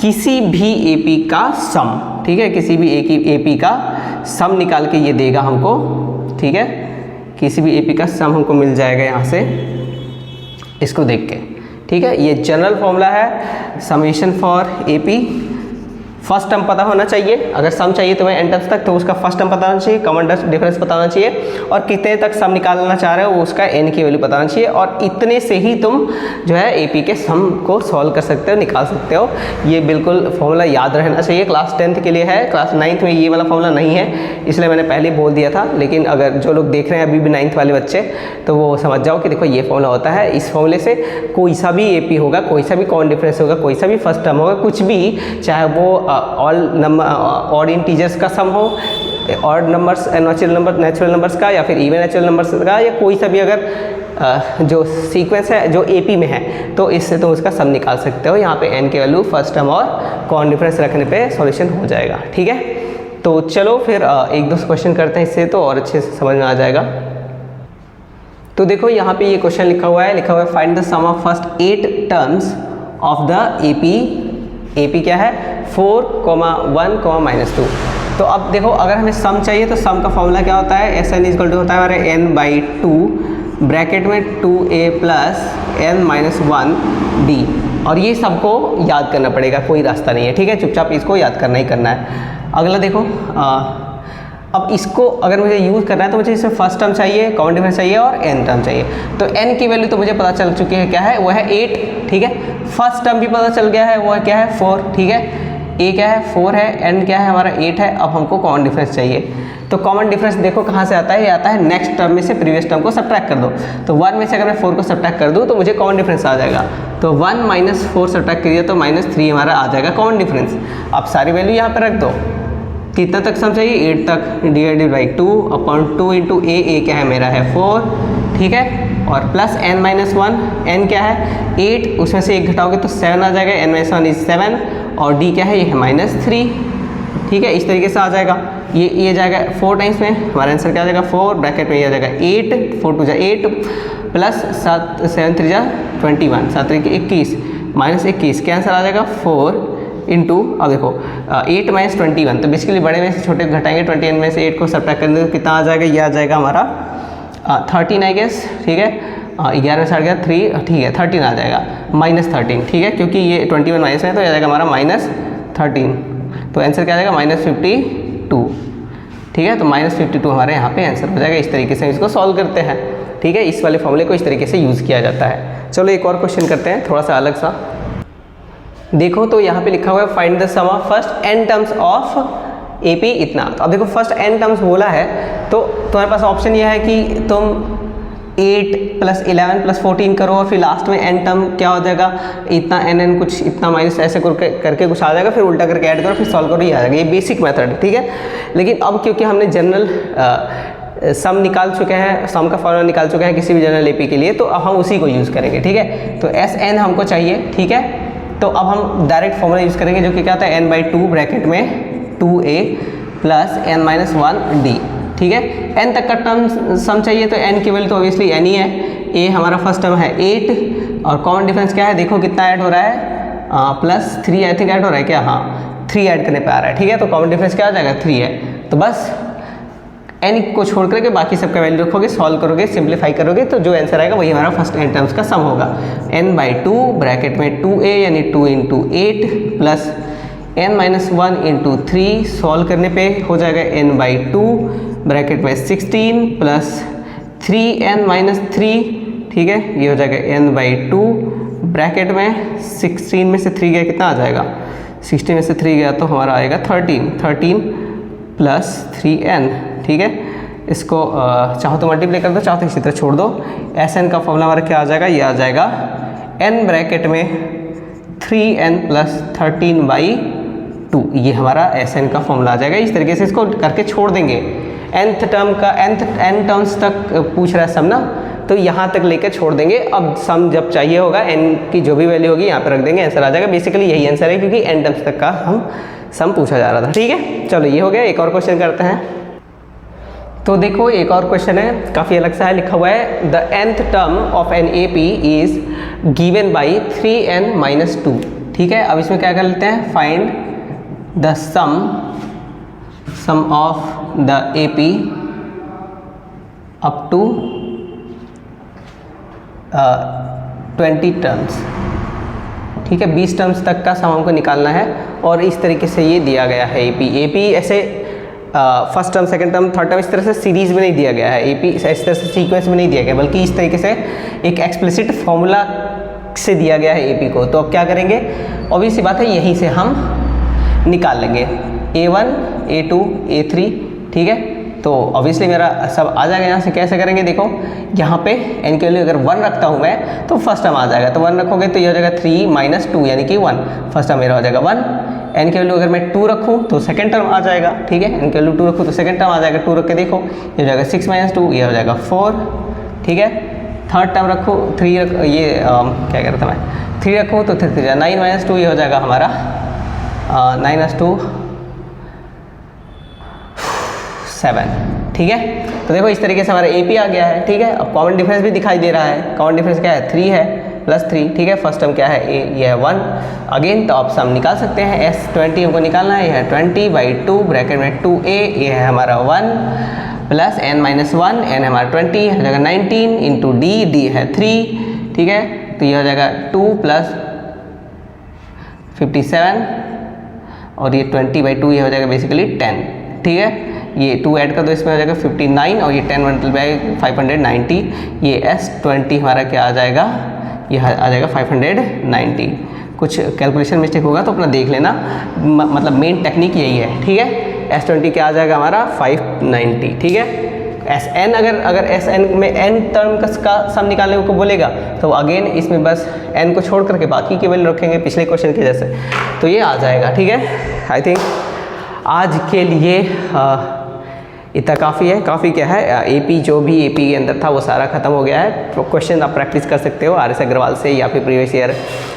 किसी भी AP का सम, ठीक है, किसी भी AP का सम निकाल के ये देगा हमको, ठीक है, किसी भी एपी का सम हमको मिल जाएगा यहाँ से इसको देख के, ठीक है। ये जनरल फॉर्मूला है summation for AP. First term पता होना चाहिए, अगर सम चाहिए तो एन टर्म्स तक तो उसका फर्स्ट टर्म पता होना चाहिए, कॉमन डिफरेंस पता होना चाहिए, और कितने तक सम निकालना चाह रहे हो वो उसका एन की वैल्यू पता होना चाहिए, और इतने से ही तुम जो है एपी के सम को सॉल्व कर सकते हो, निकाल सकते हो। ये बिल्कुल फॉर्मूला याद रहना चाहिए, क्लास 10th के लिए है, क्लास 9th में ये वाला फॉर्मूला नहीं है, इसलिए मैंने पहले बोल दिया था। लेकिन अगर जो लोग देख रहे हैं अभी भी 9th वाले बच्चे, तो वो समझ जाओ कि देखो ये फॉर्मूला होता है। इस फॉर्मूले से कोई सा भी एपी होगा, कोई सा भी कॉमन डिफरेंस होगा, कोई सा भी फर्स्ट टर्म होगा, कुछ भी, चाहे वो ऑल नंबर ऑड इंटीजर्स का सम हो, ऑड नंबर्स नेचुरल नंबर्स का, या फिर इवन नेचुरल नंबर्स का, या कोई सा भी अगर जो सीक्वेंस है जो एपी में है, तो इससे तुम उसका सम निकाल सकते हो। यहाँ पे एन की वैल्यू फर्स्ट टर्म और कॉमन डिफरेंस रखने पे सॉल्यूशन हो जाएगा, ठीक है। तो चलो फिर एक दो क्वेश्चन करते हैं इससे, तो और अच्छे से समझ में आ जाएगा। तो देखो यहाँ पे ये क्वेश्चन लिखा हुआ है find the sum of first 8 terms of the AP. AP क्या है 4, 1, -2। तो अब देखो अगर हमें सम चाहिए तो सम का फॉर्मूला क्या होता है, एस एन इक्वल टू होता है हमारे n/2 ब्रैकेट में 2a प्लस n-1d, और ये सबको याद करना पड़ेगा, कोई रास्ता नहीं है, ठीक है, चुपचाप इसको याद करना ही करना है। अगला देखो अब इसको अगर मुझे यूज़ करना है तो मुझे इसमें फर्स्ट टर्म चाहिए, कॉमन डिफरेंस चाहिए और n टर्म चाहिए। तो n की वैल्यू तो मुझे पता चल चुकी है, क्या है वो है 8, ठीक है। फर्स्ट टर्म भी पता चल गया है, वो है क्या है 4, ठीक है। a क्या है 4 है, n क्या है हमारा 8 है। अब हमको कॉमन डिफरेंस चाहिए, तो कॉमन डिफरेंस देखो कहाँ से आता है, ये आता है नेक्स्ट टर्म में से प्रीवियस टर्म को सब्ट्रैक्ट कर दो। तो 1 में से अगर मैं 4 को सब्ट्रैक्ट कर दूँ तो मुझे कॉमन डिफरेंस आ जाएगा। तो 1 - 4 सब्ट्रैक्ट करिए तो -3 हमारा आ जाएगा कॉमन डिफरेंस। अब सारी वैल्यू यहाँ पर रख दो, कितना तक सम चाहिए 8 तक, डिवाइडेड बाई 2/2 इंटू a क्या है मेरा है 4, ठीक है, और प्लस n-1, n क्या है 8, उसमें से 1 घटाओगे तो 7 आ जाएगा, n-1 इज 7, और d क्या है ये है -3, ठीक है। इस तरीके से आ जाएगा, ये जाएगा 4 टाइम्स में, हमारा आंसर क्या आ जाएगा 4, ब्रैकेट में ये आ जाएगा 8, 4 2 8 प्लस 7 3 21, 7 3 21 -21, क्या आंसर आ जाएगा 4 इंटू, अब देखो 8 - 21, तो बेसिकली बड़े में से छोटे घटाएंगे, 21 में से 8 को सब्ट्रैक्ट करेंगे तो कितना आ जाएगा, ये आ जाएगा हमारा 13 आई गेस, ठीक है। 11 में से हट गया 3, ठीक है 13 आ जाएगा, -13, ठीक है, क्योंकि ये 21 माइनस में तो आ जाएगा हमारा -13, तो आंसर क्या आ जाएगा -52, ठीक है। तो -52 हमारे यहाँ पे आंसर हो जाएगा। इस तरीके से इसको सॉल्व करते हैं, ठीक है। इस वाले फॉर्मूले को इस तरीके से यूज़ किया जाता है। चलो एक और क्वेश्चन करते हैं थोड़ा सा अलग सा। देखो तो यहाँ पे लिखा हुआ है find the sum of first n terms of AP इतना। तो अब देखो फर्स्ट n टर्म्स बोला है, तो तुम्हारे पास ऑप्शन ये है कि तुम 8 + 11 + 14 करो, और फिर लास्ट में n टर्म क्या हो जाएगा, इतना n कुछ इतना माइनस ऐसे करके कुछ आ जाएगा, फिर उल्टा करके ऐड करो, फिर सॉल्व करो, ये आ जाएगा। ये बेसिक मेथड है, ठीक है। लेकिन अब क्योंकि हमने जनरल सम निकाल चुके हैं, सम का फॉर्मूला निकाल चुके हैं किसी भी जनरल एपी के लिए, तो अब हम उसी को यूज़ करेंगे, ठीक है। तो Sn हमको चाहिए, ठीक है। तो अब हम डायरेक्ट फॉर्मूला यूज़ करेंगे जो कि क्या होता है n/2 ब्रैकेट में 2a प्लस n-1d, ठीक है। n तक का टर्म सम चाहिए, तो n की वैल्यू तो ऑब्वियसली n ही है। a हमारा फर्स्ट टर्म है 8, और कॉमन डिफरेंस क्या है देखो कितना ऐड हो रहा है, +3 आई थिंक ऐड हो रहा है क्या, हाँ 3 ऐड करने पे आ रहा है, ठीक है। तो कॉमन डिफरेंस क्या आ जाएगा 3 है। तो बस n को छोड़ करके बाकी सबका वैल्यू रखोगे, सॉल्व करोगे, सिंप्लीफाई करोगे, तो जो आंसर आएगा वही हमारा फर्स्ट n टर्म्स का सम होगा। n/2 ब्रैकेट में 2a यानी 2 × 8 प्लस n-1 × 3, सॉल्व करने पे हो जाएगा n/2 ब्रैकेट में 16 प्लस 3n-3, ठीक है, ये हो जाएगा n/2 ब्रैकेट में 16 में से 3 गया कितना आ जाएगा, 16 में से 3 गया तो हमारा आएगा 13 प्लस 3n, ठीक है। इसको चाहो तो मल्टीप्लाई कर दो, चाहो तो इसी तरह छोड़ दो। Sn का फॉर्मूला हमारा क्या आ जाएगा, ये आ जाएगा n ब्रैकेट में 3n + 13/2, ये हमारा Sn का फॉर्मूला आ जाएगा। इस तरीके से इसको करके छोड़ देंगे। nth टर्म का n टर्म्स तक पूछ रहा है सम ना, तो यहाँ तक लेकर छोड़ देंगे। अब सम जब चाहिए होगा n की जो भी वैल्यू होगी यहाँ पे रख देंगे, आंसर आ जाएगा। बेसिकली यही आंसर है क्योंकि n टर्म्स तक का हम सम पूछा जा रहा था, ठीक है। चलो ये हो गया। एक और क्वेश्चन करते हैं। तो देखो एक और क्वेश्चन है, काफ़ी अलग सा है, लिखा हुआ है the nth term of an AP is given by 3n-2, ठीक है। अब इसमें क्या कर लेते हैं, find the sum of the AP up to 20 terms, ठीक है, 20 टर्म्स तक का सम हमको निकालना है। और इस तरीके से ये दिया गया है एपी ऐसे first term, second term, third term इस तरह से सीरीज में नहीं दिया गया है, एपी इस तरह से सीक्वेंस में नहीं दिया गया, बल्कि इस तरीके से एक एक्सप्लिसिट फॉर्मूला से दिया गया है एपी को। तो अब क्या करेंगे, ऑब्वियस सी बात है यहीं से हम निकाल लेंगे A1, A2, A3, ठीक है। तो ऑब्वियसली मेरा सब आ जाएगा यहाँ से। कैसे करेंगे, देखो यहाँ पे n के वैल्यू अगर 1 रखता हूँ मैं तो फर्स्ट टर्म आ जाएगा, तो 1 रखोगे तो ये हो जाएगा 3 - 2 यानी कि 1, फर्स्ट टर्म मेरा हो जाएगा 1। n के वैल्यू अगर मैं 2 रखूँ तो सेकंड टर्म आ जाएगा, ठीक है, n के वैल्यू 2 रखूँ तो सेकंड टर्म आ जाएगा। 2 रख के देखो ये हो जाएगा 6 - 2, ये हो जाएगा 4, ठीक है। थर्ड टर्म रखो 3 रख, ये क्या कह रहा था मैं, 3 रखूँ तो 9 - 2 ये हो जाएगा हमारा 9 - 2 7, ठीक है। तो देखो इस तरीके से हमारा एपी आ गया है, ठीक है। अब कॉमन डिफरेंस भी दिखाई दे रहा है, कॉमन डिफरेंस क्या है, 3 है +3, ठीक है। फर्स्ट टर्म क्या है, ये है 1 अगेन। तो आप सम निकाल सकते हैं, S20 हमको निकालना है, ये है 20/2 ब्रैकेट में 2a, ये है हमारा 1 प्लस n - 1, n है हमारा 20, हो जाएगा 19 इंटू d है 3, ठीक है। तो ये हो जाएगा 2 + 57 और ये 20/2 ये हो जाएगा बेसिकली 10, ठीक है। ये 2 ऐड कर दो, इसमें हो जाएगा 59 और ये 10 × 590, ये S20 हमारा क्या आ जाएगा, ये आ जाएगा 590। कुछ कैलकुलेशन मिस्टेक होगा तो अपना देख लेना, मतलब मेन टेक्निक यही है, ठीक है। S20 क्या आ जाएगा हमारा 590, ठीक है। Sn अगर Sn में n टर्म का सम निकालने को बोलेगा तो अगेन इसमें बस n को छोड़ करके बाकी की वैल्यू रखेंगे पिछले क्वेश्चन के जैसे, तो ये आ जाएगा, ठीक है। आई थिंक आज के लिए इतना काफ़ी है। काफ़ी क्या है, एपी जो भी एपी के अंदर था वो सारा खत्म हो गया है। तो क्वेश्चन आप प्रैक्टिस कर सकते हो RS अग्रवाल से, या फिर प्रीवियस ईयर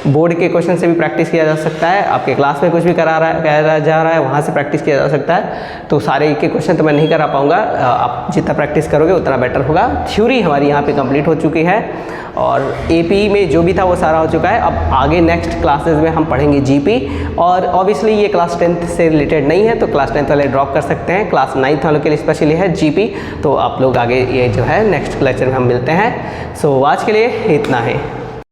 बोर्ड के क्वेश्चन से भी प्रैक्टिस किया जा सकता है। आपके क्लास में कुछ भी कराया जा रहा है वहाँ से प्रैक्टिस किया जा सकता है। तो सारे के क्वेश्चन तो मैं नहीं करा पाऊँगा, आप जितना प्रैक्टिस करोगे उतना बेटर होगा। थ्योरी हमारी यहाँ पर कंप्लीट हो चुकी है और एपी में जो भी था वो सारा हो चुका है। अब आगे नेक्स्ट क्लासेस में हम पढ़ेंगे जीपी, और ऑब्वियसली ये क्लास 10th से रिलेटेड नहीं है तो क्लास 10th वाले ड्रॉप कर सकते हैं। क्लास 9th वालों के लिए स्पेशली है जीपी, तो आप लोग आगे ये जो है नेक्स्ट लेक्चर में हम मिलते हैं। सो आज के लिए इतना है।